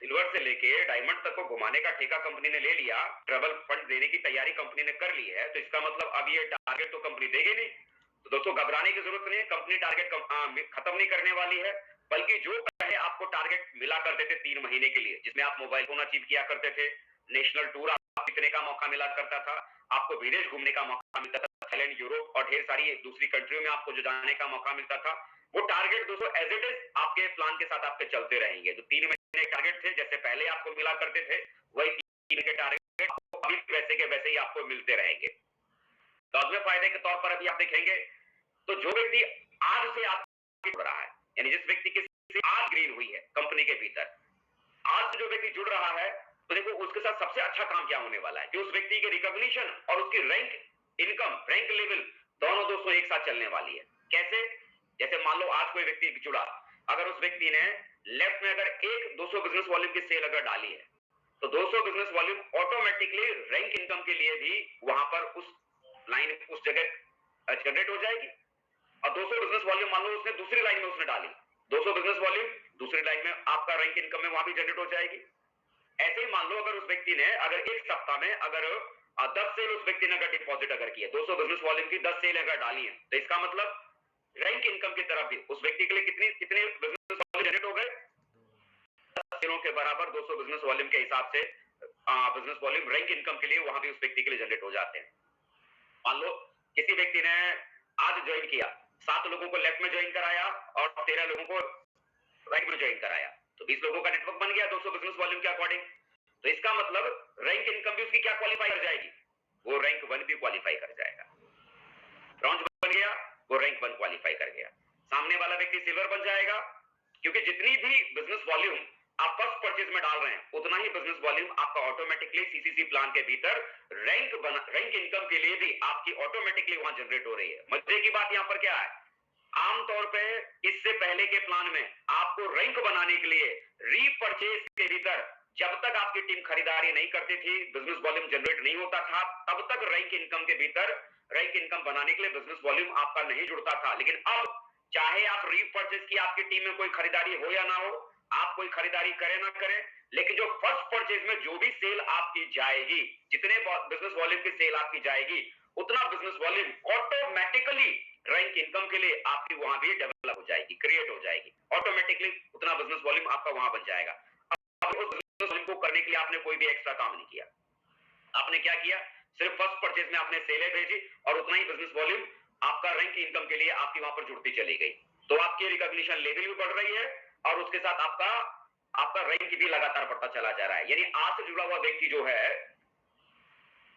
सिल्वर से लेके डायमंड तक को घुमाने का ठेका कंपनी ने ले लिया, ट्रबल फंड देने की तैयारी कंपनी ने कर ली है, तो इसका मतलब अब ये टारगेट तो कंपनी देगी नहीं। तो दोस्तों घबराने की जरूरत नहीं है, कंपनी टारगेट खत्म नहीं करने वाली है, बल्कि जो पहले आपको टारगेट मिला करते थे 3 महीने के लिए, जिसमें आप मोबाइल फोन अचीव किया करते थे, नेशनल टूर आपको जीतने का मौका मिला करता था, आपको विदेश घूमने का मौका मिलता था, थाईलैंड, यूरोप और ढेर सारी दूसरी कंट्रियों में आपको जो जाने का मौका मिलता था, वो टारगेट दोस्तों एज इट इज आपके प्लान के साथ आपके चलते रहेंगे। जो 3 महीने टारगेट थे जैसे पहले आपको मिला करते थे, वही 3 के टारगेट आपको अभी वैसे के वैसे ही आपको मिलते रहेंगे। तो अब फायदे के तौर पर अभी आप देखेंगे तो जो व्यक्ति आज से आपके जुड़ रहा है, यानी जिस व्यक्ति के से आज ग्रीन हुई है कंपनी के भीतर, आज से जो व्यक्ति जुड़ रहा है, तो देखो उसके साथ सबसे अच्छा काम क्या होने वाला है कि उस व्यक्ति के रिकॉग्निशन और उसकी रैंक इनकम, रैंक लेवल दोनों दोस्तों एक साथ चलने वाली है। कैसे? जैसे मान लो आज कोई व्यक्ति जुड़ा, अगर उस व्यक्ति ने लेफ्ट में अगर एक 200 बिजनेस वॉल्यूम की सेल अगर डाली है, तो 200 business volume automatically rank income के लिए भी वहां पर उस लाइन उस जगह जनरेट हो जाएगी। और 200 बिजनेस वॉल्यूम मान लो उसने दूसरी लाइन में उसने डाली, 200 बिजनेस वॉल्यूम दूसरी लाइन में आपका रैंक इनकम में वहां भी जनरेट हो जाएगी। ऐसे ही मान लो अगर उस व्यक्ति ने अगर एक सप्ताह में अगर 10 सेल उस व्यक्ति ने अगर डिपॉजिट अगर किया, 200 बिजनेस वॉल्यूम की 10 सेल अगर डाली है, तो इसका मतलब रैंक इनकम की तरफ भी उस व्यक्ति के लिए कितने बिजनेस वॉल्यूम जनरेट हो गए, 10 सेलों के बराबर 200 बिजनेस वॉल्यूम के हिसाब से बिजनेस वॉल्यूम रैंक इनकम के लिए वहां भी उस व्यक्ति के लिए जनरेट हो जाते हैं। मान लो किसी व्यक्ति ने आज ज्वाइन किया, 7 लोगों को लेफ्ट में ज्वाइन कराया और 13 लोगों को रैंक में ज्वाइन कराया, तो 20 लोगों का नेटवर्क बन गया 200 बिजनेस वॉल्यूम के अकॉर्डिंग। तो इसका मतलब रैंक इनकम भी उसकी क्या क्वालिफाई कर जाएगी, वो रैंक 1 भी क्वालिफाई कर जाएगा। ब्रॉन्ज बन गया, वो रैंक 1 क्वालिफाई कर गया। सामने वाला व्यक्ति सिल्वर बन जाएगा, क्योंकि जितनी भी बिजनेस वॉल्यूम आप फर्स्ट परचेज में डाल रहे हैं, उतना ही बिजनेस वॉल्यूम आपका ऑटोमेटिकली सीसीसी प्लान के भीतर रैंक इनकम के लिए भी आपकी ऑटोमेटिकली वहां जनरेट हो रही है। मजे की बात यहां पर क्या है, आमतौर पे इससे पहले के प्लान में आपको रैंक बनाने के लिए रीपरचेज के भीतर जब तक आपकी टीम खरीदारी नहीं करती थी, बिजनेस वॉल्यूम जनरेट नहीं होता था, तब तक रैंक इनकम के भीतर रैंक इनकम बनाने के लिए बिजनेस वॉल्यूम आपका नहीं जुड़ता था। लेकिन अब चाहे आप रीपरचेज की आपकी टीम में कोई खरीदारी हो या ना हो, आप कोई खरीदारी करें ना करें, लेकिन जो फर्स्ट परचेज में जो भी सेल आपकी जाएगी, जितने बिजनेस वॉल्यूम की सेल आपकी जाएगी, उतना business volume automatically rank income के लिए आपकी वहां भी डेवलप हो जाएगी, क्रिएट हो जाएगी ऑटोमेटिकली, उतना बिजनेस वॉल्यूम आपका वहां बन जाएगा। अब उस बिजनेस वॉल्यूम को करने के लिए आपने कोई भी एक्स्ट्रा काम नहीं किया। आपने क्या किया, सिर्फ फर्स्ट परचेज में आपने सेलें भेजी और उतना ही बिजनेस वॉल्यूम आपका रैंक इनकम के लिए आपकी वहां पर जुड़ती चली गई। तो आपकी रिकॉग्निशन लेवल भी बढ़ रही है और उसके साथ आपका रैंक भी लगातार बढ़ता चला जा रहा है। यानी आज से जुड़ा हुआ व्यक्ति जो है,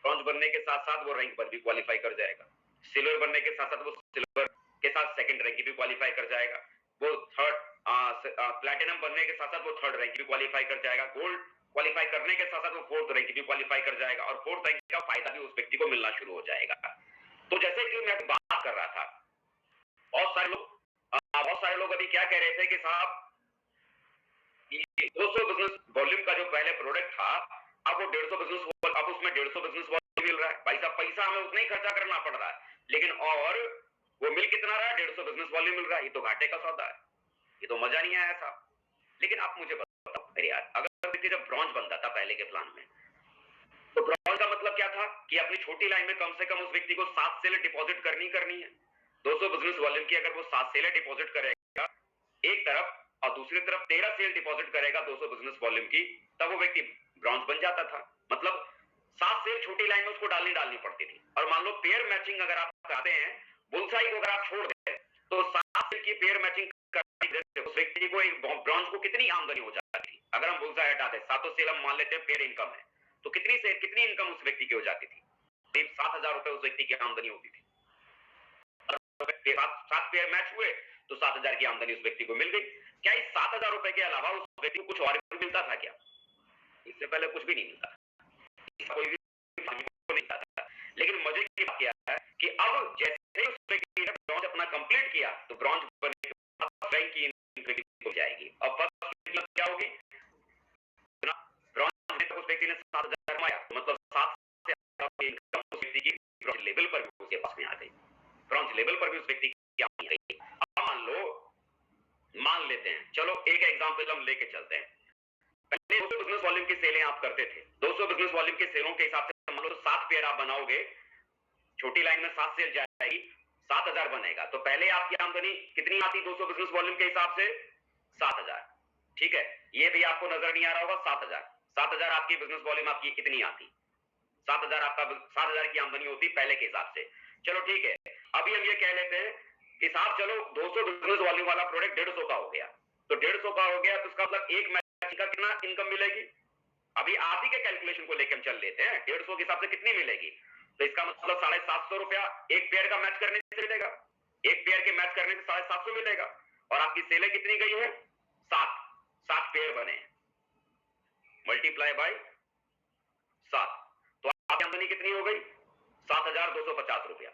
ब्रॉन्ज बनने के साथ साथ वो रैंक पर भी क्वालिफाई कर जाएगा, सिल्वर बनने के साथ साथ वो सिल्वर के साथ सेकंड रैंक भी क्वालिफाई कर जाएगा, वो थर्ड प्लैटिनम बनने के साथ साथ वो थर्ड रैंक भी क्वालिफाई कर जाएगा, गोल्ड क्वालिफाई करने के साथ साथ वो फोर्थ रैंक भी क्वालिफाई कर जाएगा और फोर्थ रैंक का फायदा भी उस व्यक्ति को मिलना शुरू हो जाएगा। तो जैसे कि मैं बात कर रहा था, बहुत सारे लोग अभी क्या कह रहे थे कि साहब 200 बिजनेस वॉल्यूम का जो पहले प्रोडक्ट था, अब वो 150 बिजनेस, अब उसमें 150 बिजनेस वॉल्यूम मिल रहा है। भाई साहब पैसा हमें उतना ही खर्चा करना पड़ रहा है, लेकिन और वो मिल कितना रहा है, 150 बिजनेस वॉल्यूम मिल रहा है। ये तो घाटे का सौदा है, ये तो मजा नहीं आया साहब। लेकिन आप मुझे बताओ अरे यार, अगर व्यक्ति जब ब्रॉन्ज बनता था पहले के प्लान में, तो ब्रॉन्ज का मतलब क्या था कि अपनी छोटी लाइन में कम से कम उस व्यक्ति को 7 सेल डिपॉजिट करनी है। 200 बिजनेस वॉल्यूम की अगर वो 7 सेल डिपॉजिट करेगा एक तरफ और दूसरी तरफ 13 सेल डिपॉजिट करेगा 200 बिजनेस वॉल्यूम की, तब वो व्यक्ति ब्रॉन्ज बन जाता था। मतलब 7 सेल छोटी लाइन में उसको डालनी पड़ती थी। और मान लो पेयर मैचिंग अगर आप चाहते हैं, बुलसाई को अगर आप छोड़ दें, तो 7 सेल की पेयर मैचिंग करने से उस व्यक्ति को एक ब्रॉन्ज को कितनी आमदनी हो जाती थी। अगर हम बुलसाई हटा दें, 7 सेल हम मान लेते हैं पेयर इनकम है, तो कितनी इनकम उस व्यक्ति की हो जाती थी, करीब 7,000 रुपए उस व्यक्ति की आमदनी होती थी। 7 पेयर मैच हुए तो 7,000 की आमदनी उस व्यक्ति को मिल गई। क्या इस 7,000 रुपए के अलावा उस व्यक्ति को कुछ और भी मिलता था क्या? इससे पहले कुछ भी नहीं मिलता, कोई भी नहीं मिलता था। लेकिन मजे की बात क्या है कि अब जैसे उस व्यक्ति ने ब्रॉन्ज अपना कंप्लीट किया, तो ब्रॉन्ज बनने के बाद रैंक की इनक्रीज हो जाएगी। और फर्स्ट क्या होगी, ब्रॉन्ज में उस व्यक्ति ने 7,000 कमाया, मतलब 7 से इनकम उस व्यक्ति की ब्रॉन्ज लेवल पर भी उसके पास में आ गई, ब्रॉन्ज लेवल पर भी उस व्यक्ति की आमदनी आ गई। अब मान लेते हैं, चलो एक एग्जांपल हम लेके चलते हैं। पहले 200 बिजनेस वॉल्यूम की सेलें आप करते थे, 200 बिजनेस वॉल्यूम के सेलों के हिसाब से मान लो 7 पेयर आप बनाओगे, छोटी लाइन में 7 सेल जाएगी, 7,000 बनेगा। तो पहले आपकी आमदनी कितनी आती 200 बिजनेस वॉल्यूम के हिसाब से? 7,000। ठीक है, ये भी आपको नजर नहीं आ रहा होगा, 7,000 आपकी बिजनेस वॉल्यूम आपकी कितनी आती, 7,000 की आमदनी होती पहले के हिसाब से। चलो ठीक है, अभी हम ये कह लेते हैं कि साहब चलो 200 बिजनेस वॉल्यूम वाला प्रोडक्ट 150 का हो गया, तो 150 का हो गया, तो इसका मतलब एक मैच का कितना इनकम मिलेगी? अभी आप ही के कैलकुलेशन को लेकर हम चल लेते हैं, 150 के हिसाब से कितनी मिलेगी, तो इसका मतलब 750 रुपया एक पेयर का मैच करने से मिलेगा, एक पेयर के मैच करने से 750 मिलेगा। और आपकी सेलें कितनी गई है? 7 पेयर बने, मल्टीप्लाई बाय 7, तो आपकी आमदनी कितनी हो गई? 7,250 रुपया।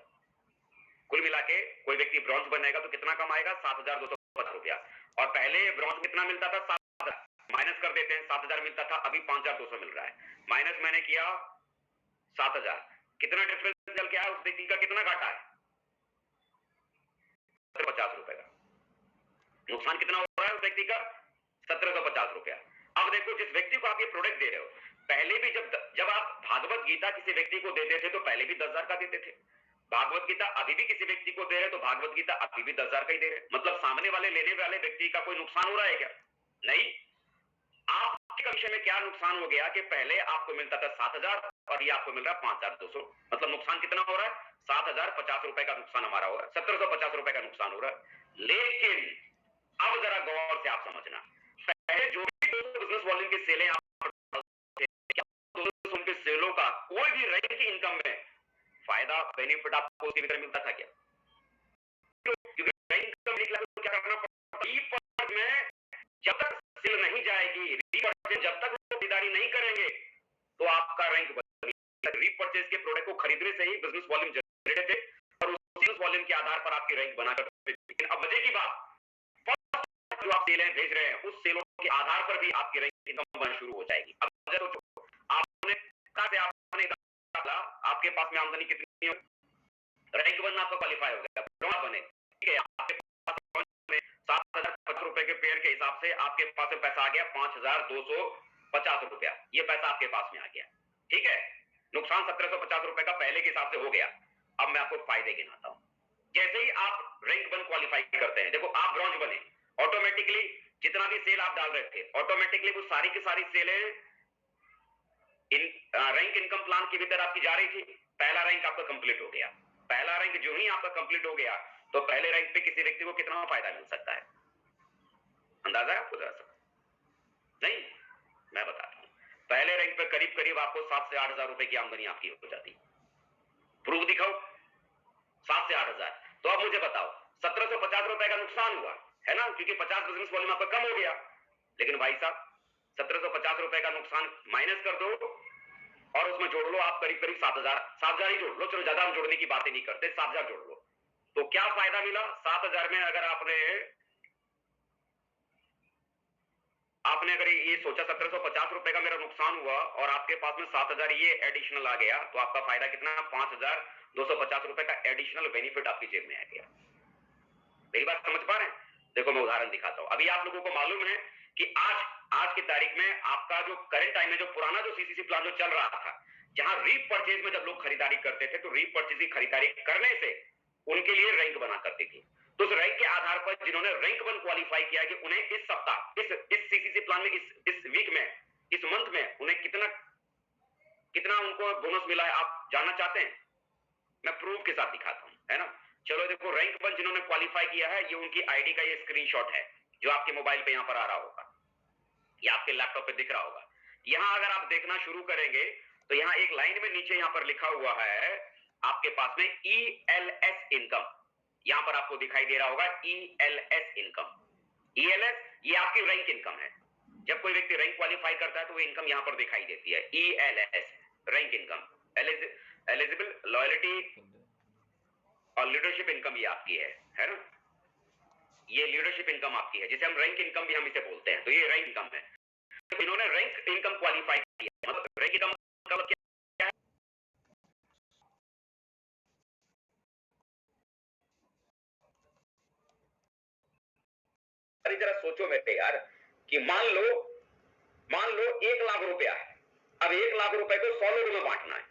कुल मिला के कोई व्यक्ति ब्रॉन्ज बनेगा तो कितना कमाएगा? 7,250 रुपया। और पहले ब्रॉन्ज कितना मिलता था? 7,000, माइनस कर देते हैं, 7,000 मिलता था, अभी 5,200 मिल रहा है, माइनस मैंने किया 7,000, कितना डिफरेंस निकल के आया? उस व्यक्ति का कितना घाटा है? 50 रुपए का नुकसान कितना हो रहा है उस व्यक्ति का? 1,750 रुपया। अब देखो, जिस व्यक्ति को आप ये प्रोडक्ट दे रहे हो, पहले भी जब आप भागवत गीता किसी व्यक्ति को देते थे तो पहले भी 10,000 का देते थे, भागवत गीता अभी भी किसी व्यक्ति को दे रहे तो भागवत गीता अभी भी 10,000 का ही दे रहे। मतलब सामने वाले लेने वाले व्यक्ति का कोई नुकसान हो रहा है क्या? नहीं। आपके कमीशन में क्या नुकसान हो गया कि पहले आपको मिलता था 7,000 और ये आपको मिल रहा है 5,200, मतलब नुकसान कितना हो रहा है? 7,050 रुपए का नुकसान हमारा हो रहा है, 1,750 रुपए का नुकसान हो रहा है। लेकिन अब जरा गौर से आप समझना, की सेलें आप उनके सेलों का कोई भी रैंक की इनकम में फायदा बेनिफिट आपको उसके भीतर मिलता था क्या? क्योंकि रैंक इनकम निकला तो क्या करना पड़ता में जब तक सेल नहीं जाएगी, रीपरचेज जब तक खरीदारी नहीं करेंगे तो आपका रैंक रीपरचेज के प्रोडक्ट को खरीदने से ही बिजनेस वॉल्यूम जनरेट थे और उसी वॉल्यूम के आधार पर आपकी रैंक बनाकर। लेकिन अब मजे की बात, जो आप सेलें भेज रहे हैं उस सेलों के आधार पर भी आपकी रैंक इनकम बनना शुरू हो जाएगी। अब आपने कहा से आपने डाला, आपके पास में आमदनी कितनी हो, रैंक वन आपका क्वालिफाई हो गया, ब्रॉन्ज बने, ठीक है, आपके पास में 7,050 रुपए के पेड़ के हिसाब से आपके पास में पैसा आ गया 5,250 रुपया, ये पैसा आपके पास में आ गया, ठीक है। नुकसान 1,750 रुपए का पहले के हिसाब से हो गया। अब मैं आपको फायदे गिनाता हूं। जैसे ही आप रैंक वन क्वालिफाई करते हैं, देखो आप ब्रॉन्ज बने, ऑटोमेटिकली जितना भी सेल आप डाल रहे थे ऑटोमेटिकली वो सारी की सारी सेलें रैंक इनकम प्लान के भीतर आपकी जा रही थी। पहला रैंक आपका कंप्लीट हो गया। पहला रैंक जो ही आपका कंप्लीट हो गया तो पहले रैंक पे किसी व्यक्ति को कितना फायदा मिल सकता है, अंदाजा है आपको? नहीं, मैं बताता हूं। पहले रैंक पे करीब करीब आपको 7 से 8 हजार रुपए की आमदनी आपकी हो जाती। प्रूफ दिखाओ, 7 से 8 हजार। तो अब मुझे बताओ, 1,750 रुपए का नुकसान हुआ है ना, क्योंकि 50 बिजनेस वॉल्यूम आपका कम हो गया। लेकिन भाई साहब 1,750 रुपए का नुकसान माइनस कर दो और उसमें जोड़ लो आप करीब करीब 7,000 ही जोड़ लो, चलो ज्यादा हम जोड़ने की बातें नहीं करते, 7,000 जोड़ लो। तो क्या फायदा मिला 7,000 में? अगर आपने अगर ये सोचा 1,750 रुपए का मेरा नुकसान हुआ और आपके पास में 7,000 ये एडिशनल आ गया, तो आपका फायदा कितना? 5,250 रुपए का एडिशनल बेनिफिट आपकी जेब में आ गया। मेरी बात समझ पा रहे हैं? देखो मैं उदाहरण दिखाता हूं। अभी आप लोगों को मालूम है कि आज की तारीख में आपका जो करंट टाइम में जो पुराना जो सीसीसी प्लान जो चल रहा था, जहां रीपरचेज में जब लोग खरीदारी करते थे तो रीपरचेज की खरीदारी करने से उनके लिए रैंक बना करती थी। तो उस रैंक के आधार पर जिन्होंने रैंक वन क्वालिफाई किया कि उन्हें इस सप्ताह इस सीसीसी प्लान में इस वीक में इस मंथ में उन्हें कितना उनको बोनस मिला है, आप जानना चाहते हैं? मैं प्रूफ के साथ दिखाता हूं, है ना। चलो देखो, रैंक वन जिन्होंने क्वालिफाई किया है, ये उनकी आईडी का ये स्क्रीनशॉट है जो आपके मोबाइल पे यहां पर आ रहा होगा या आपके लैपटॉप पे दिख रहा होगा। यहां अगर आप देखना शुरू करेंगे तो यहां एक लाइन में नीचे यहां पर लिखा हुआ है आपके पास में ELS इनकम, यहां पर आपको दिखाई दे रहा होगा ELS इनकम। ELS ये आपकी रैंक इनकम है। जब कोई व्यक्ति रैंक क्वालिफाई करता है तो वो इनकम यहां पर दिखाई देती है, ELS rank income, eligible loyalty और लीडरशिप इनकम ये आपकी है ना। ये लीडरशिप इनकम आपकी है, जिसे हम रैंक इनकम भी हम इसे बोलते हैं। तो ये रैंक इनकम है। तो इन्होंने रैंक इनकम क्वालिफाई किया, मतलब रैंक इनकम का मतलब क्या है? अरे जरा सोचो मेरे यार कि मान लो 1 लाख रुपया है। अब 1 लाख रुपए को 100 लोगों में बांटना है।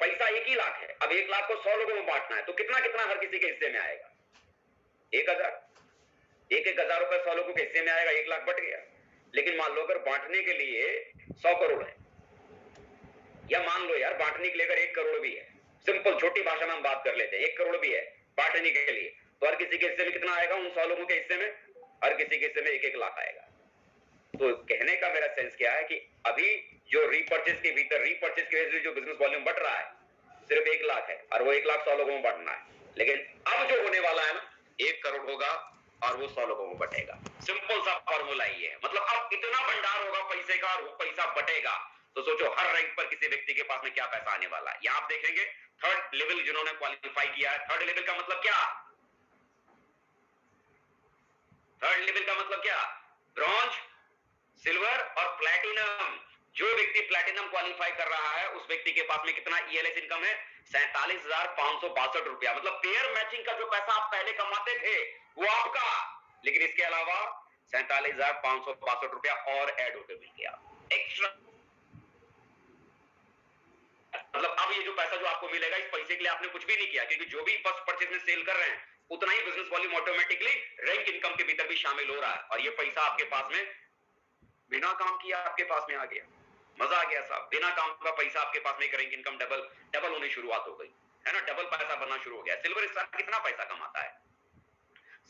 पैसा 1 ही लाख है, अब 1 लाख को 100 लोगों में बांटना है तो कितना कितना हर किसी के हिस्से में आएगा? 1,000। 1,000 रुपए 100 लोगों के हिस्से में आएगा, 1 लाख बट गया। लेकिन मान लो अगर बांटने के लिए 100 करोड़ है, या मान लो यार बांटने के लिए अगर 1 करोड़ भी है, सिंपल छोटी भाषा में हम बात कर लेते हैं, 1 करोड़ भी है बांटने के लिए, तो हर किसी के हिस्से में कितना आएगा? उन 100 लोगों के हिस्से में हर किसी के हिस्से में 1-1 लाख आएगा। तो कहने का मेरा सेंस क्या है कि अभी जो रीपरचेज के भीतर रीपरचेज की वजह से जो बिजनेस वॉल्यूम बढ़ रहा है सिर्फ 1 लाख है और वो 1 लाख 100 लोगों में बांटना है। लेकिन अब जो होने वाला है ना, 1 करोड़ होगा और वो 100 लोगों में बटेगा। सिंपल सा फॉर्मूला ही है। मतलब अब इतना भंडार होगा पैसे का और वो पैसा बटेगा। तो सोचो हर रैंक पर किसी व्यक्ति के पास में क्या पैसा आने वाला है। यहां आप देखेंगे थर्ड लेवल जिन्होंने क्वालिफाई किया है, थर्ड लेवल का मतलब क्या? थर्ड लेवल का मतलब क्या? ब्रॉन्ज, सिल्वर और प्लैटिनम। जो व्यक्ति प्लैटिनम क्वालिफाई कर रहा है उस व्यक्ति के पास में कितना ELS इनकम है? 47,562 रुपया। मतलब पेयर मैचिंग का जो पैसा आप पहले कमाते थे वो आपका, लेकिन इसके अलावा 47,562 रुपया और ऐड होकर मिल गया एक्स्ट्रा। मतलब अब ये जो पैसा जो आपको मिलेगा, इस पैसे के लिए आपने कुछ भी नहीं किया, क्योंकि जो भी फर्स्ट परचेज में सेल कर रहे हैं उतना ही business volume automatically rank income के भीतर भी शामिल हो रहा है और ये पैसा आपके पास में बिना काम किया आपके पास में आ गया। मजा आ गया साहब, बिना काम का पैसा आपके पास में एक रैंक इनकम डबल होने शुरुआत हो गई, है ना। डबल पैसा बनना शुरू हो गया। सिल्वर स्टार कितना पैसा कमाता है?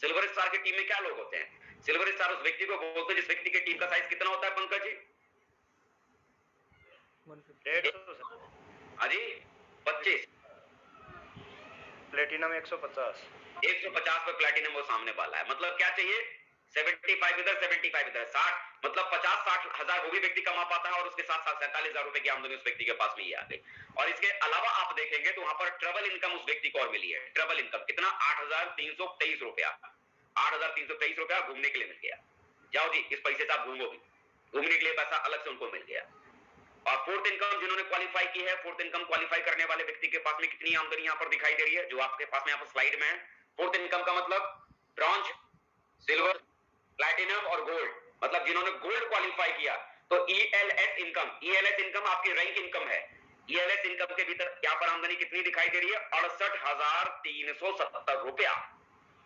सिल्वर स्टार की टीम में क्या लोग होते हैं? सिल्वर स्टार उस व्यक्ति को बोलते हैं जिस व्यक्ति की टीम का साइज कितना होता है पंकज जी? 150 हाँ जी 25, प्लेटिनम 150 पे प्लेटिनम वो सामने वाला है। मतलब क्या चाहिए, 75 इधर 75 इधर 60, मतलब 50-60 हजार वो भी व्यक्ति कमा पाता है और उसके साथ साथ 47,000 रुपए की आमदनी उस व्यक्ति के पास में ही आ गई। और इसके अलावा आप देखेंगे तो वहां पर ट्रेवल इनकम उस व्यक्ति को और मिली है। ट्रेवल इनकम कितना, 8,323 रुपया, 8,323 रुपया घूमने के लिए मिल गया। जाओ जी, इस पैसे से आप घूमोगे, घूमने के लिए पैसा अलग से उनको मिल गया। और फोर्थ इनकम जिन्होंने क्वालिफाई की है, फोर्थ इनकम क्वालिफाई करने वाले व्यक्ति के पास में कितनी आमदनी यहां पर दिखाई दे रही है, जो आपके पास में यहां पर स्लाइड में है। फोर्थ इनकम का मतलब ब्रॉन्ज, सिल्वर, प्लैटिनम और गोल्ड। मतलब जिन्होंने गोल्ड क्वालिफाई किया तो ईएलएस इनकम, ईएलएस इनकम आपकी रैंक इनकम है। ईएलएस इनकम के भीतर यहां पर आमदनी कितनी दिखाई दे रही है, 68,370 रुपया।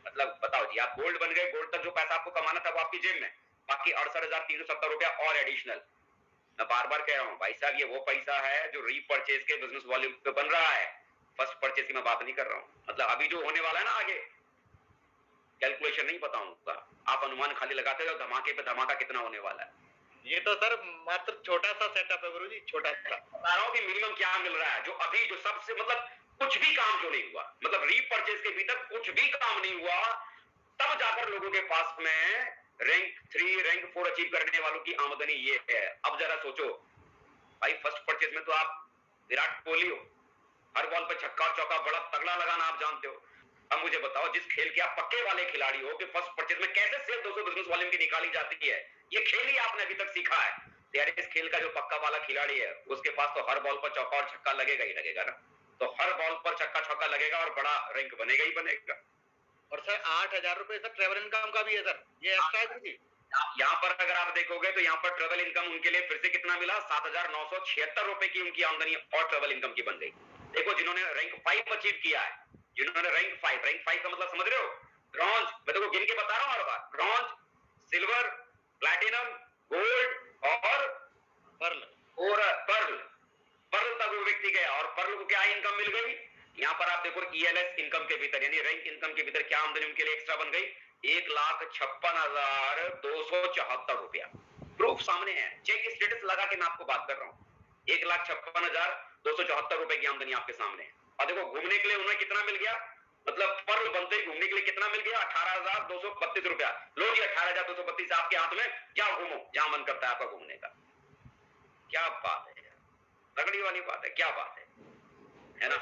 मतलब बताओ जी, आप गोल्ड बन गए, गोल्ड तक जो पैसा आपको कमाना था वो आपकी जेब में, बाकी 68,370 रुपया और एडिशनल। मैं बार बार कह रहा हूं भाई साहब, ये वो पैसा है जो रीपरचेज के बिजनेस वॉल्यूम पे बन रहा है। फर्स्ट परचेज की मैं बात नहीं कर रहा हूं। मतलब अभी जो होने वाला है ना, आगे कैलकुलेशन नहीं बताऊंगा, आप अनुमान खाली लगाते हो धमाके पे धमाका कितना होने वाला है। ये तो सर मात्र छोटा सा सेटअप है गुरुजी, छोटा सा। बता रहा हूं कि मिनिमम क्या मिल रहा है, जो अभी जो सबसे मतलब कुछ भी काम जो नहीं हुआ, मतलब रीपरचेज के भीतर कुछ भी काम नहीं हुआ, तब जाकर लोगों के पास में रैंक 3 रैंक 4 अचीव करने वालों की आमदनी ये है। अब जरा सोचो भाई, फर्स्ट परचेज में तो आप विराट कोहली हो, हर बॉल पे छक्का और चौका बड़ा तगड़ा लगाना आप जानते हो। अब मुझे बताओ, जिस खेल के आप पक्के वाले खिलाड़ी हो कि फर्स्ट परचेज में कैसे सेल 200 बिजनेस वॉल्यूम की निकाली जाती है, ये खेल ही आपने अभी तक सीखा है। यार इस खेल का जो पक्का वाला खिलाड़ी है उसके पास तो हर बॉल पर चौका और छक्का लगेगा ही लगेगा ना, तो हर बॉल पर चक्का छक्का लगेगा और बड़ा रैंक बनेगा ही बनेगा। और सर 8,000 रुपए सर ट्रेवल इनकम का भी है सर, ये एक्स्ट्रा है जी। यहाँ पर अगर आप देखोगे तो यहाँ पर ट्रेवल इनकम उनके लिए फिर से कितना मिला, 7,976 रुपए की उनकी आमदनी और ट्रेवल इनकम की बन गई। देखो जिन्होंने रैंक 5 अचीव किया है, जिन्होंने रैंक 5 का मतलब समझ रहे हो, ब्रॉन्ज, मैं देखो गिन के बता रहा हूं हर बार, ब्रॉन्ज, सिल्वर, प्लैटिनम, गोल्ड और पर्ल। पर्ल तक वो व्यक्ति गया और पर्ल को क्या इनकम मिल गई। यहाँ पर आप देखो ईएलएस इनकम के भीतर यानी रैंक इनकम के भीतर क्या आमदनी उनके लिए एक्स्ट्रा बन गई, 1,56,274 रुपया। प्रूफ सामने है, चेक स्टेटस लगा के मैं आपको बात कर रहा हूँ। 1,56,274 रुपए की आमदनी आपके सामने है। और देखो घूमने के लिए उन्हें कितना मिल गया, मतलब पर्ल बनते ही घूमने के लिए कितना मिल गया, 18,232 रुपया। लो जी 18,232 आपके हाथ में, क्या घूमो जहां मन करता है आपका घूमने का। क्या बात है, तगड़ी वाली बात है, क्या बात है ना।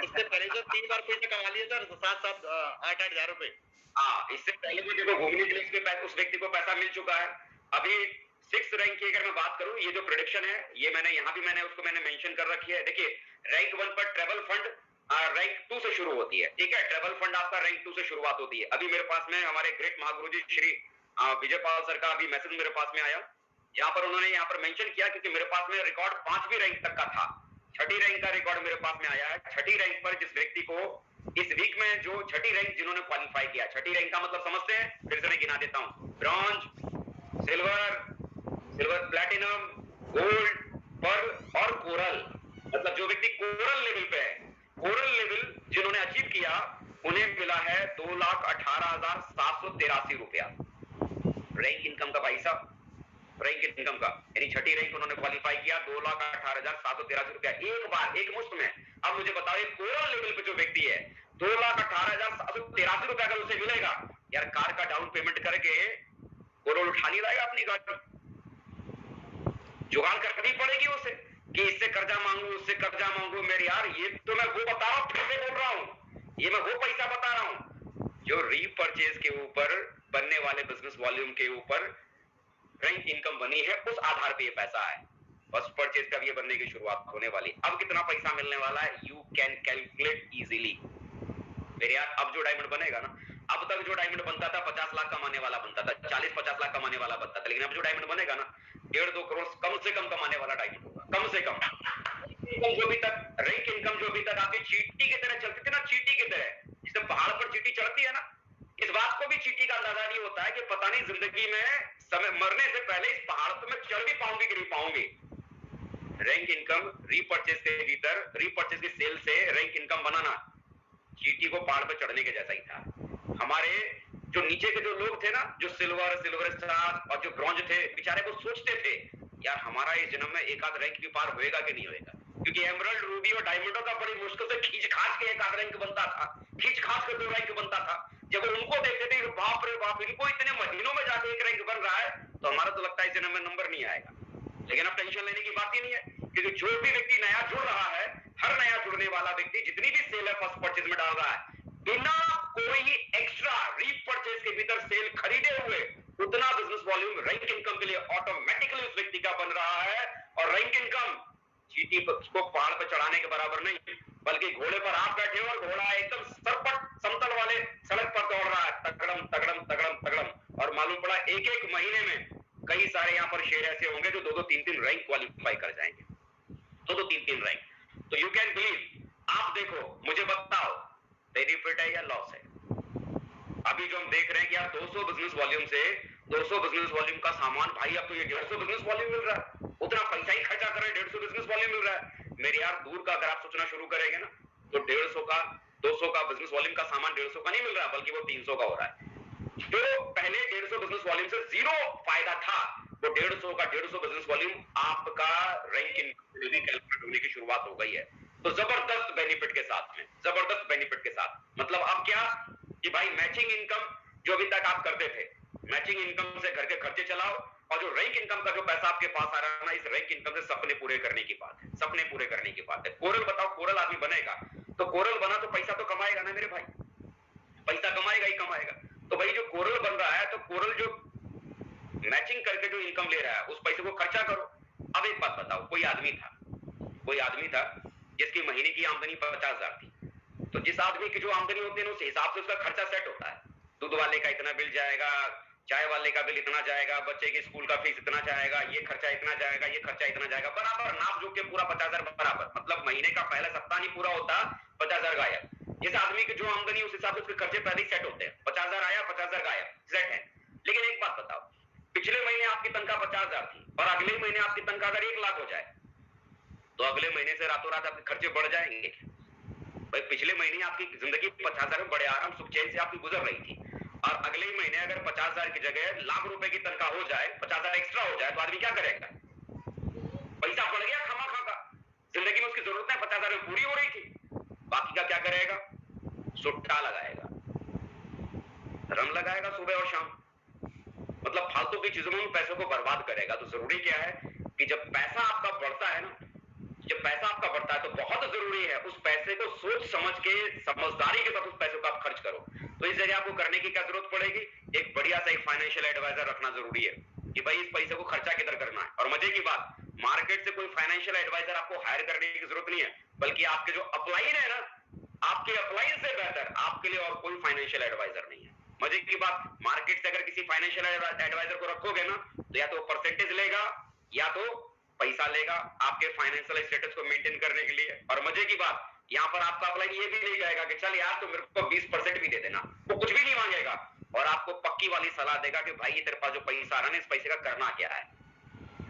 इससे पहले जो 3 बार पैसे कमा लिए सर, 7-7 8-8 हजार रुपए। हाँ, इससे पहले भी देखो घूमने के लिए उस व्यक्ति को पैसा मिल चुका है। अभी 6 रैंक की अगर मैं बात करूं, ये जो प्रेडिक्शन है ये मैंने यहाँ भी उसको मेंशन कर रखी है। देखिए रैंक 1 पर ट्रेवल फंड रैंक 2 से शुरू होती है, ठीक है, ट्रेवल फंड आपका रैंक 2 से शुरुआत होती है। अभी मेरे पास में हमारे ग्रेट महागुरु जी श्री विजय पाल सर का अभी मैसेज मेरे पास में आया, यहाँ पर उन्होंने यहाँ पर मेंशन किया, क्योंकि मेरे पास में रिकॉर्ड 5वीं रैंक तक का था, 6ठी रैंक का रिकॉर्ड मेरे पास में आया है। 6ठी रैंक पर जिस व्यक्ति को इस वीक में जो 6ठी रैंक जिन्होंने क्वालिफाई किया, 6ठी रैंक का मतलब समझते हैं, फिर से मैं गिना देता हूं, bronze, silver, platinum, gold, pearl और कोरल। मतलब जो व्यक्ति कोरल लेवल पे है, कोरल लेवल जिन्होंने अचीव किया उन्हें मिला है 2,18,783 रुपया रैंक इनकम का। भाई साहब रैंक इनकम का यानी 6ठी रैंक उन्होंने क्वालिफाई किया, 2,18,783 रुपया एक बार एक मुश्त में। अब मुझे बताओ कोरल लेवल पे जो व्यक्ति है 2,18,783 रुपया अगर उसे मिलेगा, यार कार का डाउन पेमेंट करके कोरल उठा नहीं लाएगा अपनी गाड़ी, जुगाड़ करनी पड़ेगी उसे कि इससे कर्जा मांगू उससे कर्जा मांगू। मेरे यार ये तो मैं वो बता रहा हूं, फिर से बोल रहा हूं, ये मैं वो पैसा बता रहा हूं जो रीपरचेज के ऊपर बनने वाले बिजनेस वॉल्यूम के ऊपर रैंक इनकम बनी है, उस आधार पे ये पैसा है। फर्स्ट परचेज का भी ये बनने की शुरुआत होने वाली। अब कितना पैसा मिलने वाला है, यू कैन कैलकुलेट इजीली मेरे यार। अब जो डायमंड बनेगा ना, अब तक जो डायमंड बनता था 50 लाख कमाने वाला बनता था, 40-50 लाख कमाने वाला बनता था, लेकिन अब जो डायमंड बनेगा ना 1.5-2 करोड़ कम से कम कमाने वाला डायमंड होगा, कम से कम। जो भी तक रैंक इनकम जो भी तक आपकी चींटी की तरह चलती थी ना, चींटी की तरह, जिससे पहाड़ पर चींटी चढ़ती है ना, इस बात को भी चींटी का अंदाजा नहीं होता है कि पता नहीं जिंदगी में समय मरने से पहले इस पहाड़ पर मैं चढ़ भी पाऊंगी कि नहीं पाऊंगी। रैंक इनकम रीपरचेज के भीतर, रीपरचेज की सेल से रैंक इनकम बनाना चींटी को पहाड़ पर चढ़ने के जैसा ही था। हमारे जो नीचे के जो लोग थे ना, जो सिल्वर स्टार और जो ब्रॉन्ज थे, बेचारे वो सोचते थे यार हमारा इस जन्म में एक आध रैंक भी पार होएगा कि नहीं होएगा, क्योंकि एमरल्ड, रूबी और डायमंडों का बड़ी मुश्किल से खींच खाच के एक आध रैंक बनता था, खींच खाच के 2 रैंक बनता था। जब उनको देखते थे बाप रे बाप, इनको इतने महीनों में जाके एक रैंक बन रहा है, तो हमारा तो लगता है इस जन्म में नंबर नहीं आएगा। लेकिन अब टेंशन लेने की बात ही नहीं है, क्योंकि जो भी व्यक्ति नया जुड़ रहा है, हर नया जुड़ने वाला व्यक्ति जितनी भी सेल है फर्स्ट परचेज में डाल रहा है, बिना कोई एक्स्ट्रा रीपरचेज के भीतर सेल खरीदे हुए उतना बिजनेस वॉल्यूम रैंक इनकम के लिए ऑटोमेटिकली उस व्यक्ति का बन रहा है। और रैंक इनकम चींटी को पहाड़ पर चढ़ाने के बराबर नहीं, बल्कि घोड़े पर आप बैठे हो और घोड़ा एकदम सरपट समतल वाले सड़क पर दौड़ रहा है, तगड़म तगड़म तगड़म तगड़म, और मालूम पड़ा एक एक महीने में कई सारे यहाँ पर शेर ऐसे होंगे जो 2-2 3-3 रैंक क्वालिफाई कर जाएंगे, 2-2 3-3 रैंक। तो यू कैन बिलीव, आप देखो, मुझे बताओ बेनिफिट है या लॉस है? अभी जो हम देख रहे हैं कि यार 200 बिजनेस वॉल्यूम से 200 बिजनेस वॉल्यूम का सामान, भाई अब तो ये 150 बिजनेस वॉल्यूम मिल रहा है, उतना पैसा ही खर्चा कर रहे हैं, 150 बिजनेस वॉल्यूम मिल रहा है। मेरे यार दूर का अगर आप सोचना शुरू करेंगे ना, तो 150 का 200 का बिजनेस वॉल्यूम का सामान 150 का नहीं मिल रहा, बल्कि वो 300 का हो रहा है। जो पहले 150 बिजनेस वॉल्यूम से जीरो फायदा था, वो 150 का 150 बिजनेस वॉल्यूम आपका रैंक इनकम भी कैलकुलेट होने की शुरुआत हो गई है। तो जबरदस्त बेनिफिट के साथ में, जबरदस्त बेनिफिट के साथ, मतलब अब क्या कि भाई मैचिंग इनकम जो अभी तक आप करते थे, मैचिंग इनकम से घर के खर्चे चलाओ, और जो रैंक इनकम का जो पैसा आपके पास आ रहा है ना, इस रैंक इनकम से सपने पूरे करने की बात है, सपने पूरे करने की बात है। कोरल बताओ, कोरल आदमी बनेगा तो कोरल बना तो पैसा तो कमाएगा ना मेरे भाई, पैसा कमाएगा ही कमाएगा। तो भाई जो कोरल बन रहा है, तो कोरल जो मैचिंग करके जो इनकम ले रहा है, उस पैसे को खर्चा करो। अब एक बात बताओ, कोई आदमी था जिसकी महीने की आमदनी 50,000 थी, तो जिस आदमी की जो आमदनी होती है उस हिसाब से उसका खर्चा सेट होता है। दूध वाले का इतना बिल जाएगा, चाय वाले का बिल इतना जाएगा, बच्चे के स्कूल का फीस इतना जाएगा, ये खर्चा इतना जाएगा, ये खर्चा इतना जाएगा, बराबर नाप जोक के पूरा 50,000 बराबर, मतलब महीने का पहला सप्ताह नहीं पूरा होता, 50,000 गायब। जिस आदमी की जो आमदनी उस हिसाब से उसके खर्चे पहले ही सेट होते हैं, 50,000 आया 50,000 गायब, सेट है। लेकिन एक बात बताओ, पिछले महीने आपकी तनख्वाह 50,000 थी और अगले महीने आपकी तनख्वाह अगर 1 लाख हो जाए, तो अगले महीने से रातों रात आपके खर्चे बढ़ जाएंगे। भाई पिछले महीने आपकी जिंदगी 50,000 में बड़े आराम सुख चैन से आपकी गुजर रही थी, और अगले ही महीने अगर 50,000 की जगह लाख रुपए की तनख्वाह हो जाए, 50,000 एक्स्ट्रा हो जाए, तो आदमी क्या करेगा? पैसा बढ़ गया खामा खा, जिंदगी में उसकी जरूरतें 50,000 में पूरी हो रही थी, बाकी का क्या करेगा? सुट्टा लगाएगा, रंग लगाएगा सुबह और शाम, मतलब फालतू की चीजों में पैसों को बर्बाद करेगा। तो जरूरी क्या है कि जब पैसा आपका बढ़ता है ना, जब पैसा आपका बढ़ता है, तो बहुत जरूरी है उस पैसे को सोच समझ के, समझदारी के साथ उस पैसे को आप खर्च करो। तो इस जगह आपको करने की क्या जरूरत पड़ेगी? एक बढ़िया सा एक फाइनेंशियल एडवाइजर रखना जरूरी है कि भाई इस पैसे को खर्चा किधर करना है। और मजे की बात, मार्केट से कोई फाइनेंशियल एडवाइजर आपको हायर करने की जरूरत नहीं है, बल्कि आपके जो अपलाइन है ना, आपके अपलाइन से बेहतर आपके लिए और कोई फाइनेंशियल एडवाइजर नहीं है। मजे की बात, मार्केट से अगर किसी फाइनेंशियल एडवाइजर को रखोगे ना, तो या तो परसेंटेज लेगा या तो पैसा लेगा आपके फाइनेंशियल स्टेटस को मेंटेन करने के लिए। और मजे की बात, यहाँ पर आपका अपलाइन ये भी नहीं कहेगा कि चल यार तो मेरे को 20% भी दे देना, वो कुछ भी नहीं मांगेगा, और आपको पक्की वाली सलाह देगा कि भाई ये तेरे पास जो पैसा आ रहा है, इस पैसे का करना क्या है।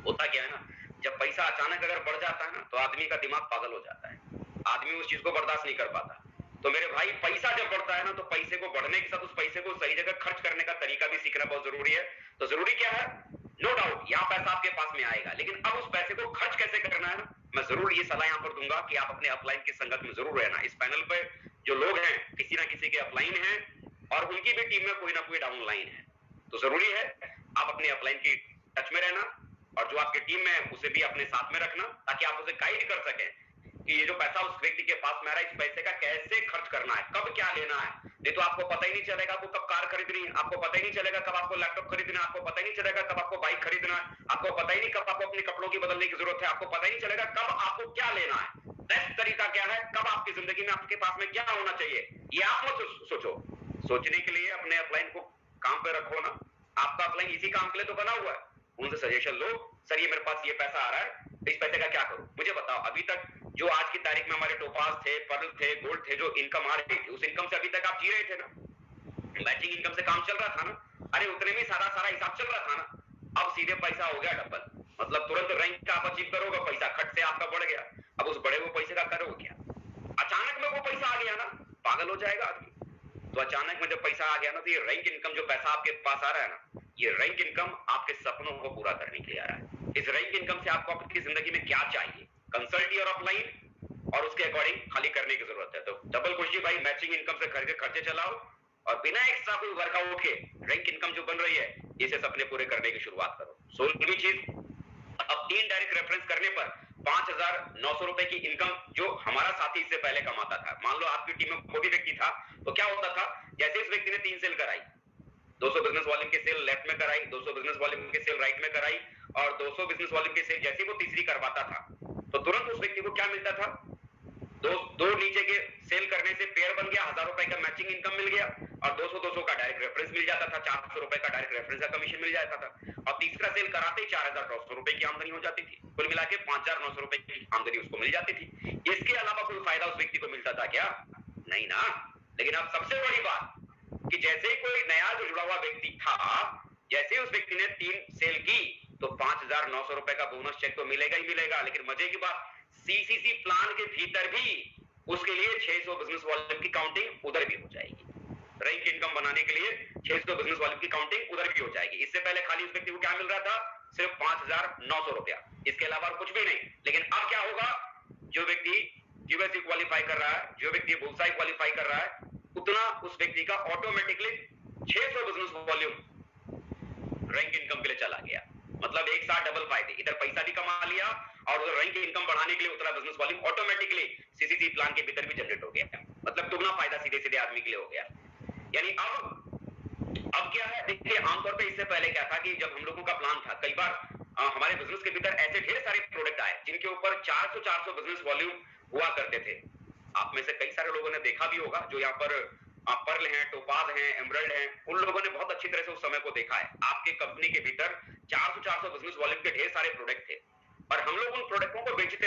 होता क्या है ना, जब पैसा अचानक अगर बढ़ जाता है ना, तो आदमी का दिमाग पागल हो जाता है, आदमी उस चीज को बर्दाश्त नहीं कर पाता। तो मेरे भाई पैसा जब बढ़ता है ना, तो पैसे को बढ़ने के साथ उस पैसे को सही जगह खर्च करने का तरीका भी सीखना बहुत जरूरी है। तो जरूरी क्या है? नो डाउट यहाँ पैसा आपके पास में आएगा, लेकिन अब उस पैसे को खर्च कैसे करना है ना, मैं जरूर ये सलाह यहाँ पर दूंगा कि आप अपने अपलाइन की संगत में जरूर रहना। इस पैनल पे जो लोग हैं, किसी ना किसी के अपलाइन हैं और उनकी भी टीम में कोई ना कोई डाउनलाइन है, तो जरूरी है आप अपने अपलाइन की टच में रहना, और जो आपकी टीम में है उसे भी अपने साथ में रखना, ताकि आप उसे गाइड कर सकें कि ये जो पैसा उस व्यक्ति के पास में आ रहा है, इस पैसे का कैसे खर्च करना है, कब क्या लेना है। नहीं तो आपको पता ही नहीं चलेगा आपको कब कार खरीदनी है, आपको पता ही नहीं चलेगा कब आपको लैपटॉप खरीदना है, आपको पता ही नहीं चलेगा कब आपको बाइक खरीदना है, आपको पता ही नहीं कब आपको अपने कपड़ों की बदलने की जरूरत है, आपको पता ही नहीं चलेगा कब आपको क्या लेना है। बेस्ट तरीका क्या है, कब आपकी जिंदगी में आपके पास में क्या होना चाहिए, ये आप मत सोचो। सोचने के लिए अपने अपलाइन को काम पे रखो ना, आपका अपलाइन इसी काम के लिए तो बना हुआ है, उनसे सजेशन लो, सर ये मेरे पास ये पैसा आ रहा है, इस पैसे का क्या करूं, मुझे बताओ। अभी तक जो आज की तारीख में हमारे टोपास थे, पर्ल थे, गोल्ड थे, जो इनकम आ रही थी, उस इनकम से अभी तक आप जी रहे थे ना, मैचिंग इनकम से काम चल रहा था ना, अरे उतने में सारा हिसाब चल रहा था ना। अब सीधे पैसा हो गया डबल, मतलब तुरंत रैंक आप अचीव करोगे, पैसा खट से आपका बढ़ गया, अब उस बड़े हुए पैसे का करोगे क्या? अचानक में वो पैसा आ गया ना, पागल हो जाएगा आदमी। तो अचानक में जब पैसा आ गया ना, तो ये रैंक इनकम जो पैसा आपके पास आ रहा है ना, ये रैंक इनकम आपके सपनों को पूरा करने के लिए आ रहा है। इस रैंक इनकम से आपको आपकी जिंदगी में क्या चाहिए, कंसल्ट योर अपलाइन और उसके अकॉर्डिंग खाली करने की जरूरत है। तो डबल खुशी भाई, मैचिंग इनकम से घर के खर्चे चलाओ और बिना एक्स्ट्रा कोई वर्कआउट के रैंक इनकम जो बन रही है इसे सपने पूरे करने की शुरुआत करो। 16वीं चीज, अब 3 डायरेक्ट रेफरेंस करने पर 5,900 रुपए की इनकम जो हमारा साथी इससे पहले कमाता था, मान लो आपकी टीम में कोई भी व्यक्ति था, तो क्या होता था, जैसे इस व्यक्ति ने 3 सेल कराई, 200 बिजनेस वॉल्यूम की सेल लेफ्ट में कराई, 200 बिजनेस वॉल्यूम की सेल राइट में कराई और 200 बिजनेस वॉल्यूम की सेल जैसे वो तीसरी करवाता था तो तुरंत उस व्यक्ति को क्या मिलता था, दो नीचे के सेल करने से पेयर बन गया, 1,000 रुपए का मैचिंग इनकम मिल गया और 200 का डायरेक्ट रेफरेंस मिल जाता था, 400 रुपए का डायरेक्ट रेफरेंस का कमीशन मिल जाता था और तीसरा सेल कराते ही 4,900 रुपए की आमदनी हो जाती थी। कुल मिला के 5,900 रुपए की आमदनी उसको मिल जाती थी। इसके अलावा कोई फायदा उस व्यक्ति को मिलता था क्या? नहीं ना। लेकिन अब सबसे बड़ी बात कि जैसे ही कोई नया जो जुड़ा हुआ व्यक्ति था, जैसे उस व्यक्ति ने 3 सेल की तो 5,900 रुपए का बोनस चेक तो मिलेगा ही मिलेगा। लेकिन मजे की बात, सीसीसी प्लान के भीतर भी उसके लिए 600 बिजनेस वॉल्यूम की काउंटिंग उधर भी हो जाएगी। रैंक इनकम बनाने के लिए 600 बिजनेस वॉल्यूम की काउंटिंग उधर भी हो जाएगी। इससे पहले खाली उस व्यक्ति को क्या मिल रहा था, सिर्फ 5,900 रुपया, इसके अलावा कुछ भी नहीं। लेकिन अब क्या होगा, जो व्यक्ति यूएससी क्वालिफाई कर रहा है, जो व्यक्ति बुलसाई क्वालिफाई कर रहा है, उतना उस व्यक्ति का automatically 600 business volume rank income के लिए चला गया। मतलब एक साथ डबल फायदे, इधर पैसा भी कमा लिया और उधर रैंक इनकम बढ़ाने के लिए उतना business volume automatically CCC plan के भीतर भी जनरेट हो गया। मतलब दुगना फायदा सीधे सीधे आदमी के लिए हो गया। यानी अब क्या है, देखिए आमतौर पे इससे पहले क्या था कि जब हम लोगों का प्लान था, कई बार हमारे बिजनेस के भीतर ऐसे ढेर सारे प्रोडक्ट आए जिनके ऊपर 400 बिजनेस वॉल्यूम हुआ करते थे। आप में से कई सारे लोगों ने देखा भी होगा जो यहाँ पर पर्ल हैं, टोपाज हैं, एमराल्ड हैं, उन लोगों ने बहुत अच्छी तरह से उस समय को देखा है। आपके कंपनी के भीतर 400 बिजनेस वॉल्यूम के ढेर सारे प्रोडक्ट थे और हम लोग उन प्रोडक्टों को बेचते